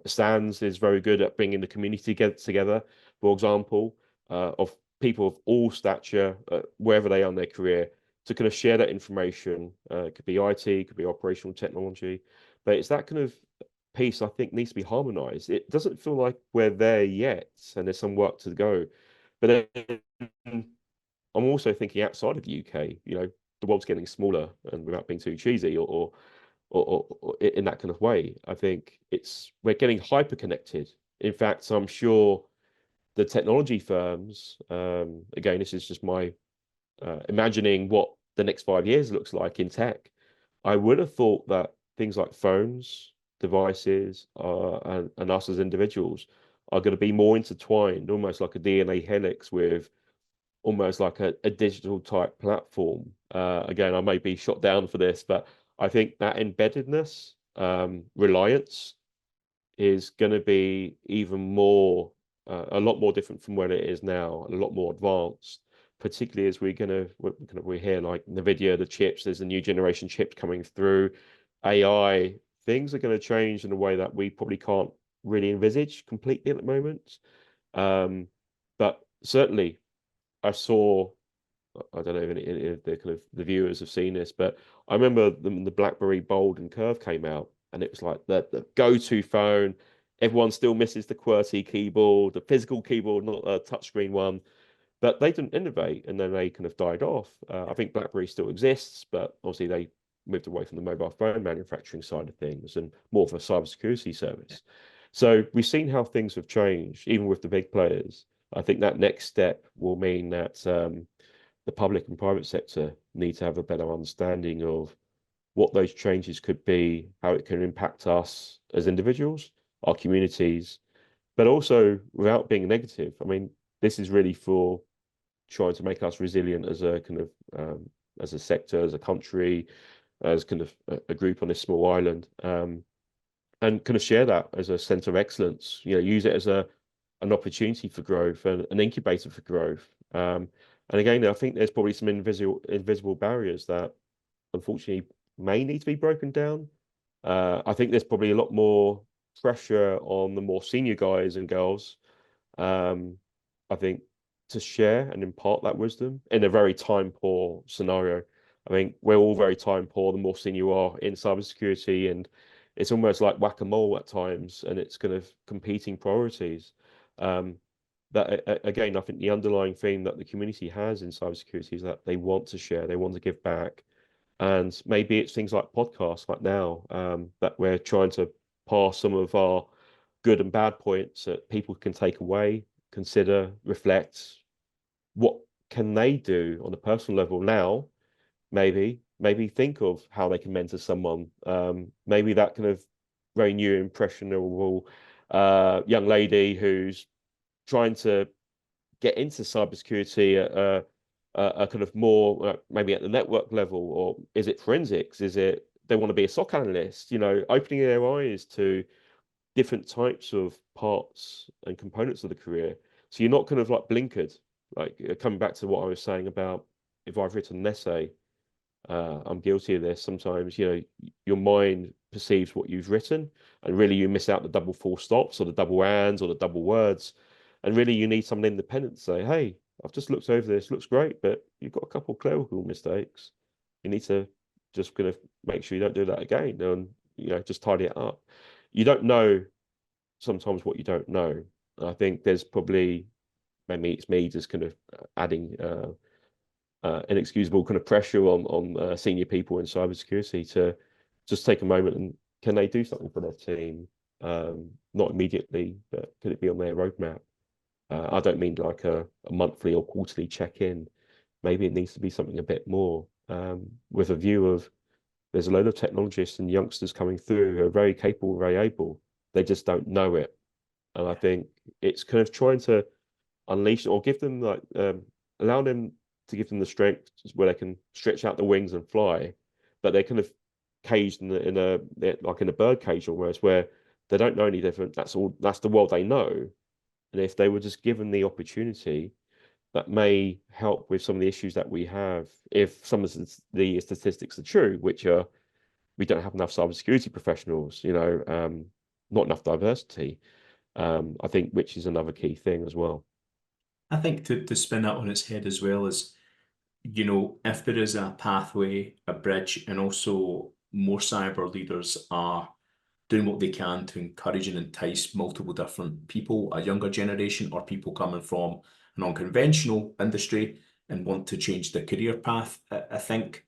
Stands is very good at bringing the community together, for example, of people of all stature, wherever they are in their career, to kind of share that information. It could be IT, it could be operational technology, but it's that kind of piece I think needs to be harmonized. It doesn't feel like we're there yet, and there's some work to go. But then I'm also thinking outside of the UK, the world's getting smaller, and without being too cheesy, or or in that kind of way. I think we're getting hyper connected. In fact, I'm sure the technology firms, again, this is just my imagining what the next 5 years looks like in tech. I would have thought that things like phones, devices, and us as individuals are going to be more intertwined, almost like a DNA helix with almost like a digital type platform. Again, I may be shot down for this, but I think that embeddedness, reliance is going to be even more, a lot more different from where it is now, and a lot more advanced. Particularly as we hear like NVIDIA, the chips, there's a new generation chips coming through, AI, things are going to change in a way that we probably can't really envisage completely at the moment. But certainly, I saw, I don't know if the kind of the viewers have seen this, but I remember the BlackBerry Bold and Curve came out, and it was like the go-to phone. Everyone still misses the QWERTY keyboard, the physical keyboard, not a touchscreen one. But they didn't innovate, and then they kind of died off. I think BlackBerry still exists, but obviously they moved away from the mobile phone manufacturing side of things and more of a cybersecurity service. So we've seen how things have changed, even with the big players. I think that next step will mean that the public and private sector need to have a better understanding of what those changes could be, how it can impact us as individuals, our communities, but also without being negative. I mean, this is really for trying to make us resilient as a kind of as a sector, as a country, as kind of a group on this small island, and kind of share that as a center of excellence. Use it as an opportunity for growth and an incubator for growth. And again, I think there's probably some invisible barriers that unfortunately may need to be broken down. I think there's probably a lot more pressure on the more senior guys and girls. I think to share and impart that wisdom in a very time poor scenario. I think we're all very time poor the more senior you are in cybersecurity, and it's almost like whack-a-mole at times, and it's kind of competing priorities. But again, I think the underlying theme that the community has in cybersecurity is that they want to share, they want to give back. And maybe it's things like podcasts like now, that we're trying to pass some of our good and bad points that people can take away, consider, reflect. What can they do on a personal level now? Maybe think of how they can mentor someone. Maybe that kind of very new, impressionable young lady who's trying to get into cybersecurity at a kind of more maybe at the network level, or is it forensics? Is it they want to be a SOC analyst? Opening their eyes to different types of parts and components of the career. So you're not kind of like blinkered. Like coming back to what I was saying about if I've written an essay, I'm guilty of this. Sometimes, your mind perceives what you've written, and really you miss out the double full stops or the double ands or the double words. And really you need someone independent to say, hey, I've just looked over this, looks great, but you've got a couple of clerical mistakes. You need to just kind of make sure you don't do that again, and just tidy it up. You don't know sometimes what you don't know. And I think there's probably, maybe it's me just kind of adding inexcusable kind of pressure on senior people in cybersecurity to just take a moment and can they do something for their team? Not immediately, but could it be on their roadmap? I don't mean like a monthly or quarterly check-in. Maybe it needs to be something a bit more, with a view of there's a load of technologists and youngsters coming through who are very capable, very able. They just don't know it. And I think it's kind of trying to unleash or give them like allow them to give them the strength where they can stretch out the wings and fly, but they're kind of caged in a like in a bird cage almost, where they don't know any different. That's all. That's the world they know. And if they were just given the opportunity, that may help with some of the issues that we have. If some of the statistics are true, which are we don't have enough cybersecurity professionals, not enough diversity. I think which is another key thing as well. I think to spin that on its head as well is, if there is a pathway, a bridge, and also more cyber leaders are doing what they can to encourage and entice multiple different people, a younger generation or people coming from an unconventional industry and want to change their career path, I think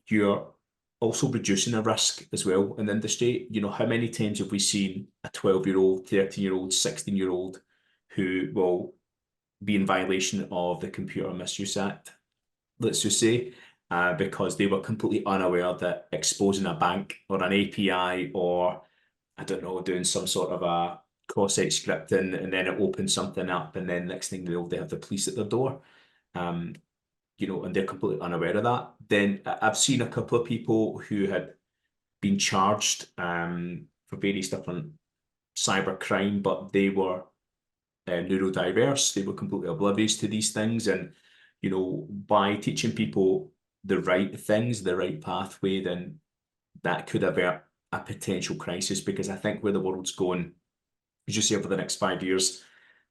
you're also reducing a risk as well in the industry. You know, how many times have we seen a 12-year-old, 13-year-old, 16-year-old who will be in violation of the Computer Misuse Act, let's just say, because they were completely unaware that exposing a bank or an API, or I don't know, doing some sort of a cross-site scripting, and then it opens something up, and then next thing they know, they have the police at their door. Um, you know, and they're completely unaware of that. Then I've seen a couple of people who had been charged for various different cyber crime, but they were neurodiverse. They were completely oblivious to these things. And, you know, by teaching people the right things, the right pathway, then that could avert a potential crisis. Because I think where the world's going, as you say, over the next 5 years,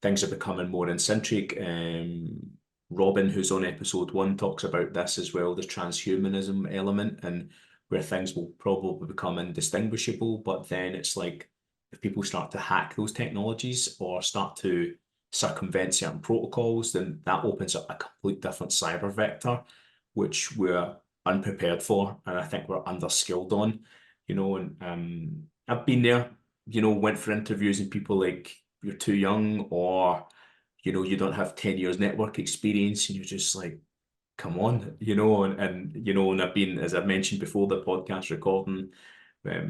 things are becoming more eccentric. Robin, who's on episode 1, talks about this as well, the transhumanism element, and where things will probably become indistinguishable. But then it's like, if people start to hack those technologies or start to circumvent certain protocols, then that opens up a complete different cyber vector, which we're unprepared for, and I think we're underskilled on. You know, and I've been there, you know, went for interviews, and people like, you're too young, or, you know, you don't have 10 years network experience, and you're just like, come on, you know, and you know, and I've been, as I've mentioned before, the podcast recording,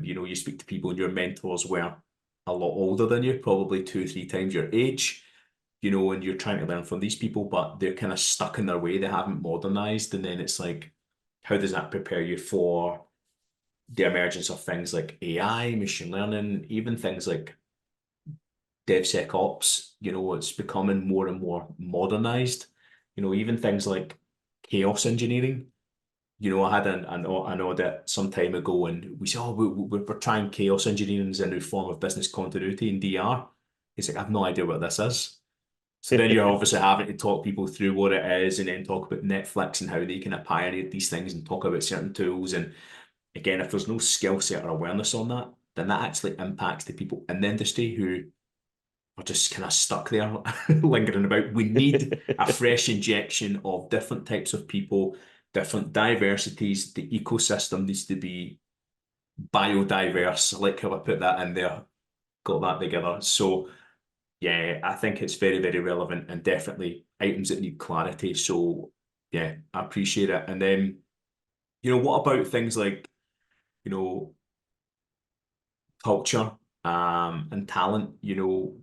you know, you speak to people and your mentors were a lot older than you, probably 2, 3 times your age, you know, and you're trying to learn from these people, but they're kind of stuck in their way. They haven't modernized. And then it's like, how does that prepare you for the emergence of things like AI, machine learning, even things like DevSecOps? You know, it's becoming more and more modernized. You know, even things like chaos engineering. You know, I had an audit some time ago, and we said, oh, we're trying chaos engineering as a new form of business continuity in DR. He's like, I have no idea what this is. So then you're obviously having to talk people through what it is, and then talk about Netflix and how they kind of pioneered these things, and talk about certain tools. And again, if there's no skill set or awareness on that, then that actually impacts the people in the industry who are just kind of stuck there, lingering about. We need a fresh injection of different types of people, different diversities. The ecosystem needs to be biodiverse. I like how I put that in there, got that together. So yeah, I think it's very, very relevant, and definitely items that need clarity. So yeah, I appreciate it. And then, you know, what about things like, you know, culture, and talent? You know,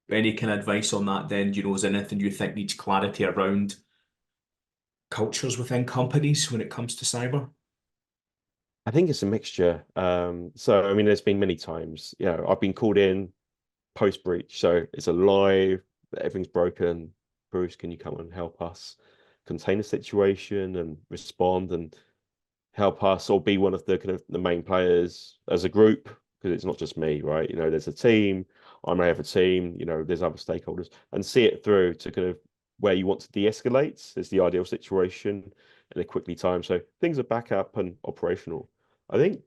any kind of advice on that then? You know, is there anything you think needs clarity around cultures within companies when it comes to cyber? I think it's a mixture. So I mean, there's been many times, you know, I've been called in post breach, so it's a live, everything's broken. Bruce, can you come and help us contain the situation and respond and help us, or be one of the kind of the main players as a group? Because it's not just me, right? You know, there's a team. I may have a team. You know, there's other stakeholders, and see it through to kind of where you want to de-escalate is the ideal situation in a quickly time. So things are back up and operational. I think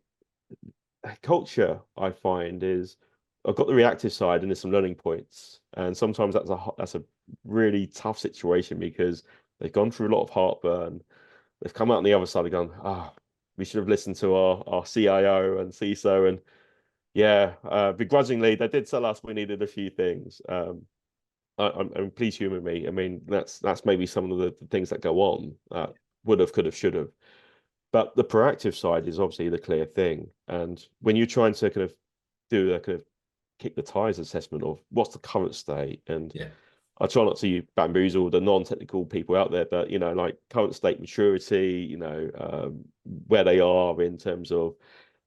culture, I find, is I've got the reactive side and there's some learning points, and sometimes that's a really tough situation because they've gone through a lot of heartburn. They've come out on the other side and gone, ah, we should have listened to our CIO and CISO, and yeah, begrudgingly they did tell us we needed a few things. And please humor me. I mean, that's maybe some of the things that go on. Would have, could have, should have. But the proactive side is obviously the clear thing. And when you're trying to kind of do a kind of kick the tires assessment of what's the current state, and Yeah. I try not to bamboozle the non-technical people out there, but you know, like current state maturity, you know, where they are in terms of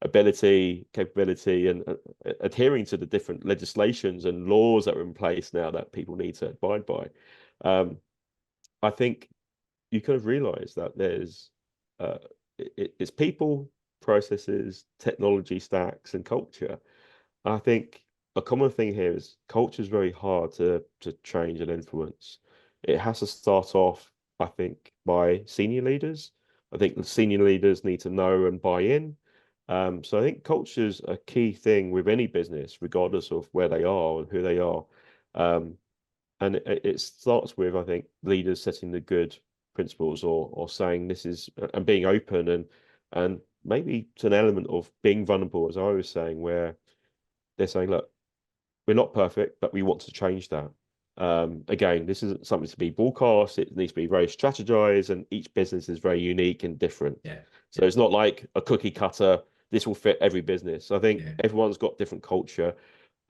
ability, capability, and adhering to the different legislations and laws that are in place now that people need to abide by. I think you kind of realize that there's uh, it's people, processes, technology stacks, and culture. I think a common thing here is culture is very hard to change and influence. It has to start off, I think, by senior leaders. I think the senior leaders need to know and buy in. So I think culture is a key thing with any business, regardless of where they are and who they are. Um, and it starts with, I think, leaders setting the good principles, or saying this is, and being open, and maybe to an element of being vulnerable, as I was saying, where they're saying, look, we're not perfect, but we want to change that. Again, this isn't something to be broadcast. It needs to be very strategized, and each business is very unique and different. Yeah. So it's not like a cookie cutter. This will fit every business. I think Yeah. everyone's got different culture.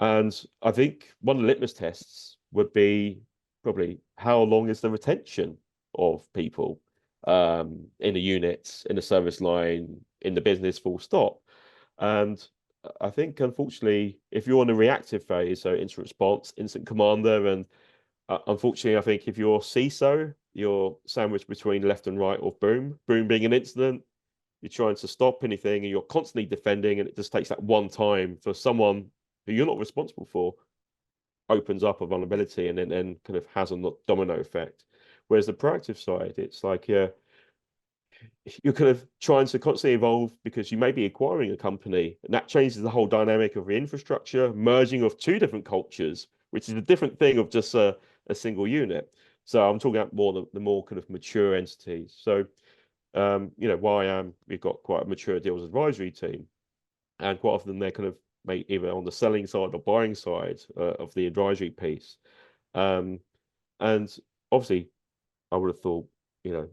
And I think one of the litmus tests would be probably how long is the retention of people in the units, in the service line, in the business, full stop. And I think, unfortunately, if you're in a reactive phase, so instant response, instant commander, and unfortunately, I think if you're CISO, you're sandwiched between left and right of boom, boom being an incident, you're trying to stop anything and you're constantly defending, and it just takes that one time for someone who you're not responsible for opens up a vulnerability and then kind of has a domino effect. Whereas the proactive side, it's like, yeah, you're kind of trying to constantly evolve because you may be acquiring a company, and that changes the whole dynamic of the infrastructure, merging of two different cultures, which is a different thing of just a single unit. So I'm talking about more the more kind of mature entities. So why we've got quite a mature deals advisory team, and quite often they're kind of either on the selling side or buying side of the advisory piece. And obviously, I would have thought,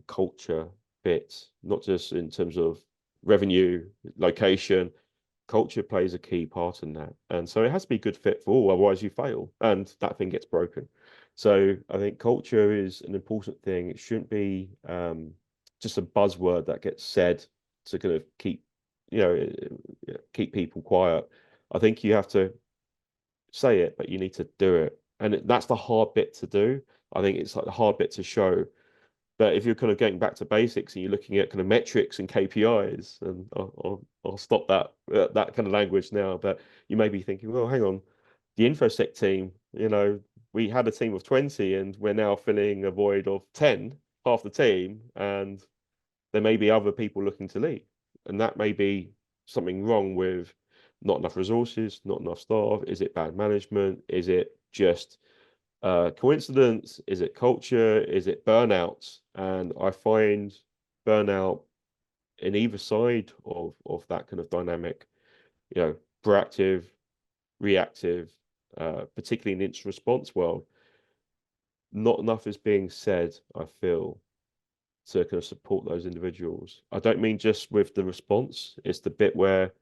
culture fits, not just in terms of revenue, location. Culture plays a key part in that. And so it has to be a good fit for all, otherwise you fail and that thing gets broken. So I think culture is an important thing. It shouldn't be just a buzzword that gets said to kind of keep people quiet. I think you have to say it, but you need to do it. And that's the hard bit to do. I think it's like the hard bit to show. But if you're kind of getting back to basics and you're looking at kind of metrics and KPIs, and I'll stop that kind of language now. But you may be thinking, well, hang on, the InfoSec team, we had a team of 20 and we're now filling a void of 10, half the team, and there may be other people looking to leave. And that may be something wrong with not enough resources, not enough staff. Is it bad management? Is it just coincidence? Is it culture? Is it burnout? And I find burnout in either side of that kind of dynamic, proactive, reactive, particularly in its response world. Not enough is being said, I feel, to kind of support those individuals. I don't mean just with the response, it's the bit where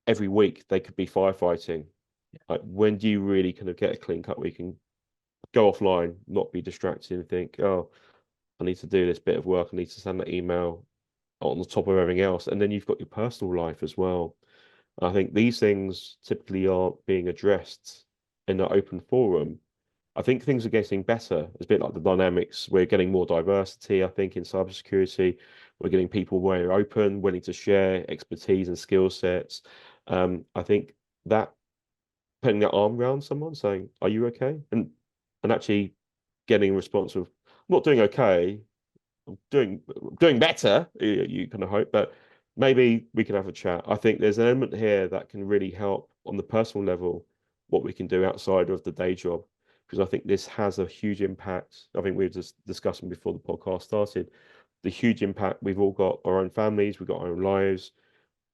every week they could be firefighting. Like, when do you really kind of get a clean cut where you can go offline, not be distracted, and think, oh, I need to do this bit of work, I need to send that email on the top of everything else. And then you've got your personal life as well. I think these things typically aren't being addressed in an open forum. I think things are getting better. It's a bit like the dynamics. We're getting more diversity, I think, in cybersecurity. We're getting people very open, willing to share expertise and skill sets. I think that putting their arm around someone, saying, "Are you okay?" and actually getting a response of, "I'm not doing okay. I'm doing better." You kind of hope, but maybe we can have a chat. I think there's an element here that can really help on the personal level, what we can do outside of the day job, because I think this has a huge impact. I think we were just discussing before the podcast started, the huge impact. We've all got our own families, we've got our own lives,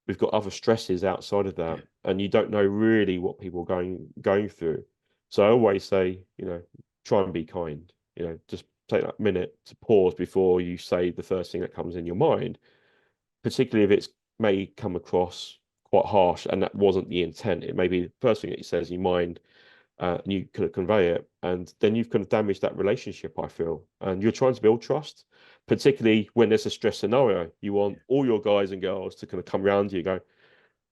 we've got other stresses outside of that, and you don't know really what people are going through. So I always say, try and be kind. Just take that minute to pause before you say the first thing that comes in your mind, particularly if it's may come across quite harsh and that wasn't the intent. It may be the first thing that you says in your mind, and you kind of convey it, and then you've kind of damaged that relationship, I feel. And you're trying to build trust, particularly when there's a stress scenario. You want all your guys and girls to kind of come around you, go,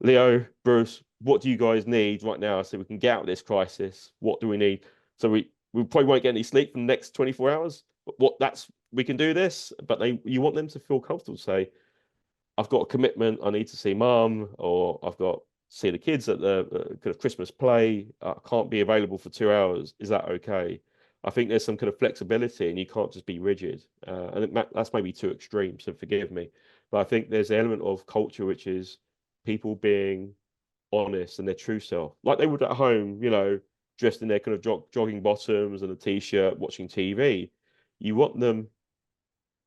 Leo, Bruce, what do you guys need right now so we can get out of this crisis? What do we need? So we probably won't get any sleep for the next 24 hours. But we can do this, but you want them to feel comfortable, say, I've got a commitment, I need to see mum, or I've got to see the kids at the kind of Christmas play. I can't be available for 2 hours. Is that okay? I think there's some kind of flexibility, and you can't just be rigid. And that's maybe too extreme, so forgive me. But I think there's an element of culture which is people being honest and their true self, like they would at home, dressed in their kind of jogging bottoms and a t-shirt, watching TV. You want them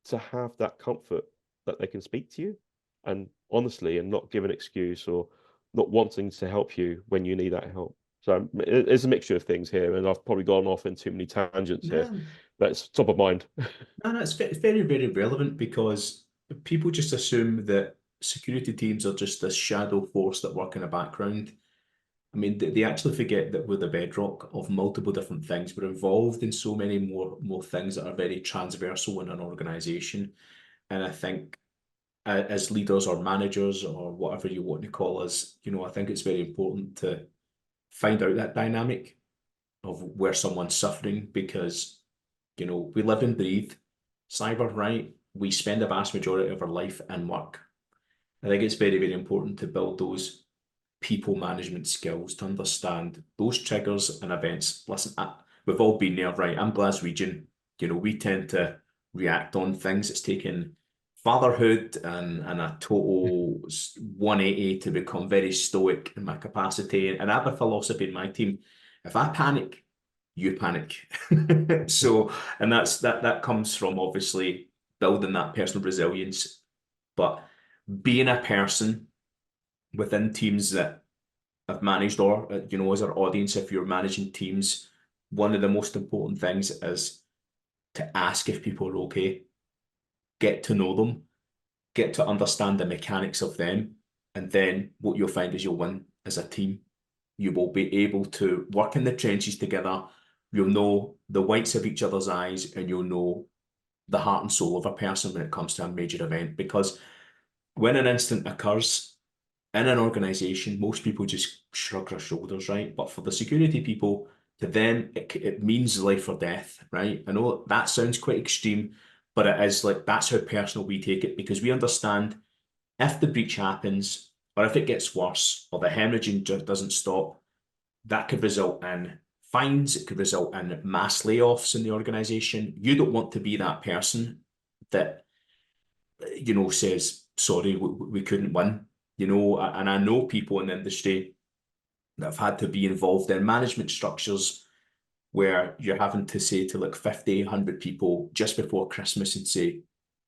to have that comfort that they can speak to you. and honestly, and not give an excuse or not wanting to help you when you need that help. So it's a mixture of things here, and I've probably gone off in too many tangents here. No, That's top of mind. no, it's very, very relevant because people just assume that security teams are just this shadow force that work in the background. I mean, they actually forget that we're the bedrock of multiple different things. We're involved in so many more things that are very transversal in an organization. And I think as leaders or managers or whatever you want to call us, I think it's very important to find out that dynamic of where someone's suffering because, we live and breathe cyber, right? We spend the vast majority of our life in work. I think it's very, very important to build those people management skills to understand those triggers and events. Listen, we've all been there, right? I'm Glaswegian. We tend to react on things. It's taken fatherhood and a total 180 to become very stoic in my capacity. And I have a philosophy in my team. If I panic, you panic. So, and that comes from obviously building that personal resilience, but being a person within teams that have managed, or as our audience, if you're managing teams, one of the most important things is to ask if people are okay, get to know them, get to understand the mechanics of them, and then what you'll find is you'll win as a team. You will be able to work in the trenches together. You'll know the whites of each other's eyes, and you'll know the heart and soul of a person when it comes to a major event. Because when an incident occurs in an organization, most people just shrug their shoulders, right? But for the security people, to them, it means life or death, right? I know that sounds quite extreme, but it is like that's how personal we take it because we understand if the breach happens or if it gets worse or the hemorrhaging just doesn't stop, that could result in fines, it could result in mass layoffs in the organization. You don't want to be that person that says, sorry, we couldn't win, and I know people in the industry that have had to be involved in management structures where you're having to say to like 50, 100 people just before Christmas and say,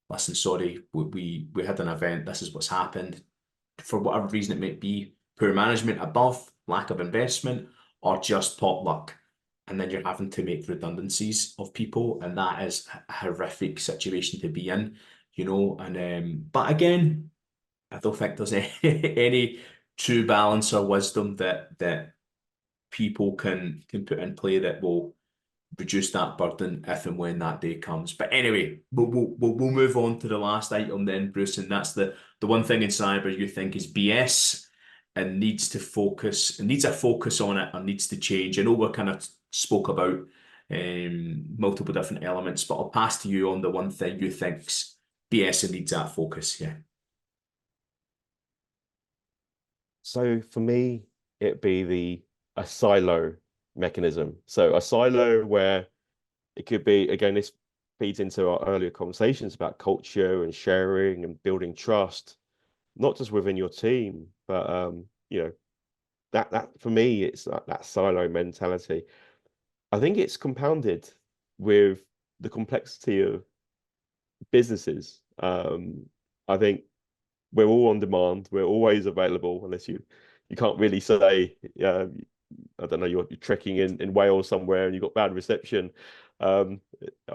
listen, sorry, we had an event, this is what's happened. For whatever reason it might be, poor management above, lack of investment, or just pot luck. And then you're having to make redundancies of people, and that is a horrific situation to be in, And but again, I don't think there's any true balance or wisdom that people can put in play that will reduce that burden if and when that day comes. But anyway, we'll move on to the last item then, Bruce, and that's the one thing in cyber you think is BS and needs a focus on it and needs to change. I know we kind of spoke about multiple different elements, but I'll pass to you on the one thing you think's BS and needs that focus. Yeah. So for me, it'd be a silo mechanism. So a silo where it could be, again, this feeds into our earlier conversations about culture and sharing and building trust, not just within your team, but that for me, it's that silo mentality. I think it's compounded with the complexity of businesses. I think we're all on demand. We're always available, unless you can't really say, I don't know, you're trekking in Wales somewhere and you've got bad reception. I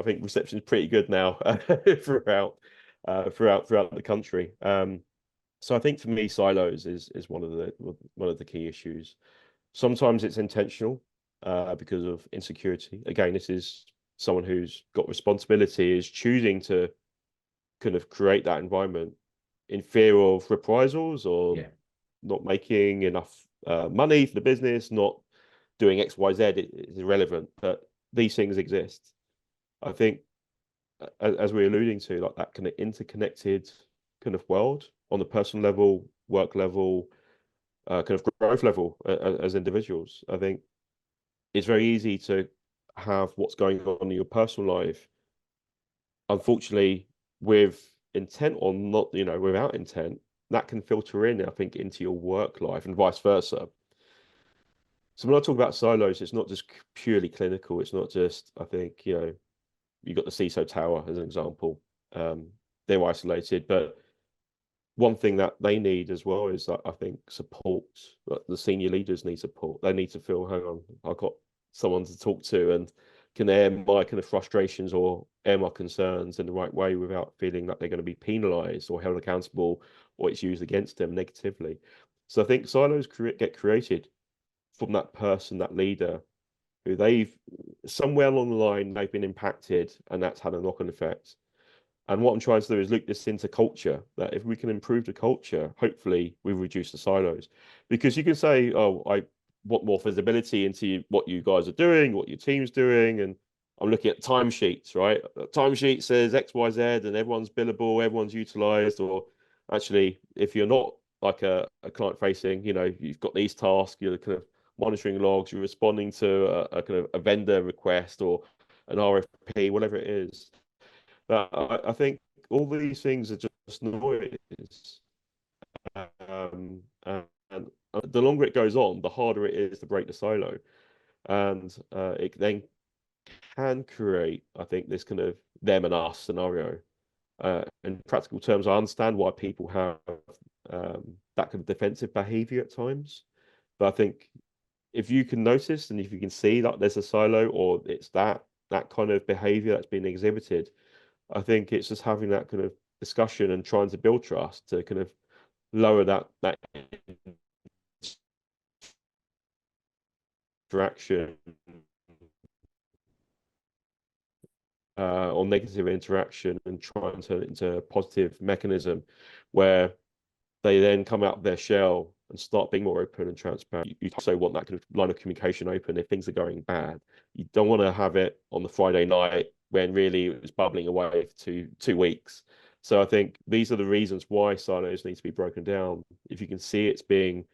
think reception is pretty good now throughout the country. So I think for me, silos is one of the key issues. Sometimes it's intentional because of insecurity. Again, this is someone who's got responsibility is choosing to kind of create that environment in fear of reprisals or Yeah. not making enough money for the business, not doing X, Y, Z. It's irrelevant, but these things exist. I think, as we're alluding to, like that kind of interconnected kind of world on the personal level, work level, kind of growth level as individuals. I think it's very easy to have what's going on in your personal life, unfortunately, with intent or not, without intent, that can filter in, I think, into your work life and vice versa. So when I talk about silos, it's not just purely clinical. It's not just, I think, you got the CISO tower as an example. They're isolated, but one thing that they need as well is that I think support. Like the senior leaders need support. They need to feel, hang on, I've got someone to talk to and can air my kind of frustrations or air my concerns in the right way without feeling that they're going to be penalized or held accountable or it's used against them negatively. So I think silos get created from that person, that leader, who they've somewhere along the line they've been impacted and that's had a knock-on effect. And what I'm trying to do is look this into culture, that if we can improve the culture, hopefully we reduce the silos. Because you can say, oh, I want more visibility into what you guys are doing, what your team's doing. And I'm looking at timesheets, right? A timesheet says X, Y, Z, and everyone's billable, everyone's utilized. Or actually, if you're not like a client facing, you've got these tasks, you're kind of monitoring logs, you're responding to a kind of a vendor request or an RFP, whatever it is. But I think all these things are just noise. And the longer it goes on, the harder it is to break the silo. And it then can create, I think, this kind of them and us scenario. In practical terms, I understand why people have that kind of defensive behavior at times. But I think if you can notice and if you can see that there's a silo or it's that kind of behavior that's being exhibited, I think it's just having that kind of discussion and trying to build trust to kind of lower that interaction or negative interaction and try and turn it into a positive mechanism where they then come out of their shell and start being more open and transparent. You also want that kind of line of communication open if things are going bad. You don't want to have it on the Friday night when really it was bubbling away for two weeks. So I think these are the reasons why silos need to be broken down. If you can see it's being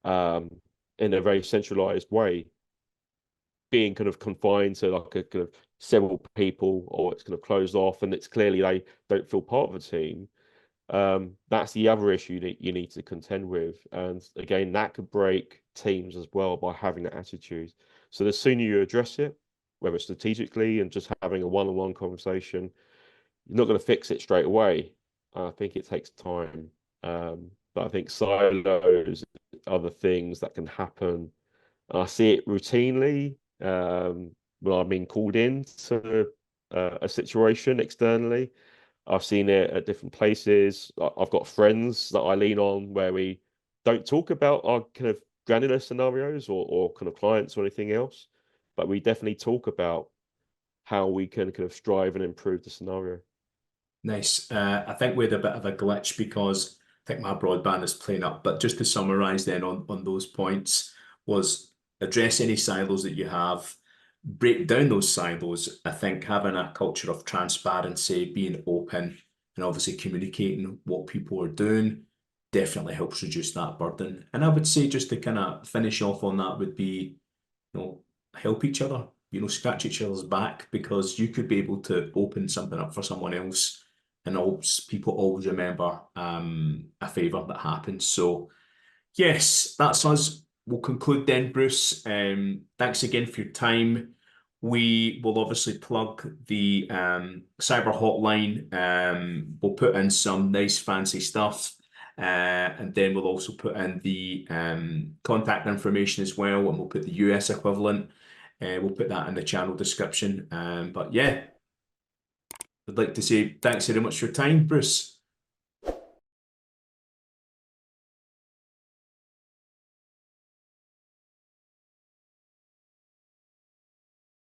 in a very centralized way, being kind of confined to like a kind of several people, or it's kind of closed off and it's clearly they don't feel part of a team. That's the other issue that you need to contend with. And again, that could break teams as well by having that attitude. So the sooner you address it, whether strategically and just having a one-on-one conversation, you're not going to fix it straight away. I think it takes time. But I think silos, other things that can happen. I see it routinely when I'm being called in to a situation externally. I've seen it at different places. I've got friends that I lean on where we don't talk about our kind of granular scenarios or kind of clients or anything else, but we definitely talk about how we can kind of strive and improve the scenario. Nice. I think we had a bit of a glitch because I think my broadband is playing up. But just to summarize then on those points was address any silos that you have, break down those silos. I think having a culture of transparency, being open, and obviously communicating what people are doing definitely helps reduce that burden. And I would say just to kind of finish off on that would be, help each other, scratch each other's back because you could be able to open something up for someone else. And always, people always remember a favour that happens. So, yes, that's us. We'll conclude then, Bruce. Thanks again for your time. We will obviously plug the Cyber Hotline. We'll put in some nice fancy stuff. And then we'll also put in the contact information as well, and we'll put the US equivalent. We'll put that in the channel description. But yeah, I'd like to say thanks very much for your time, Bruce.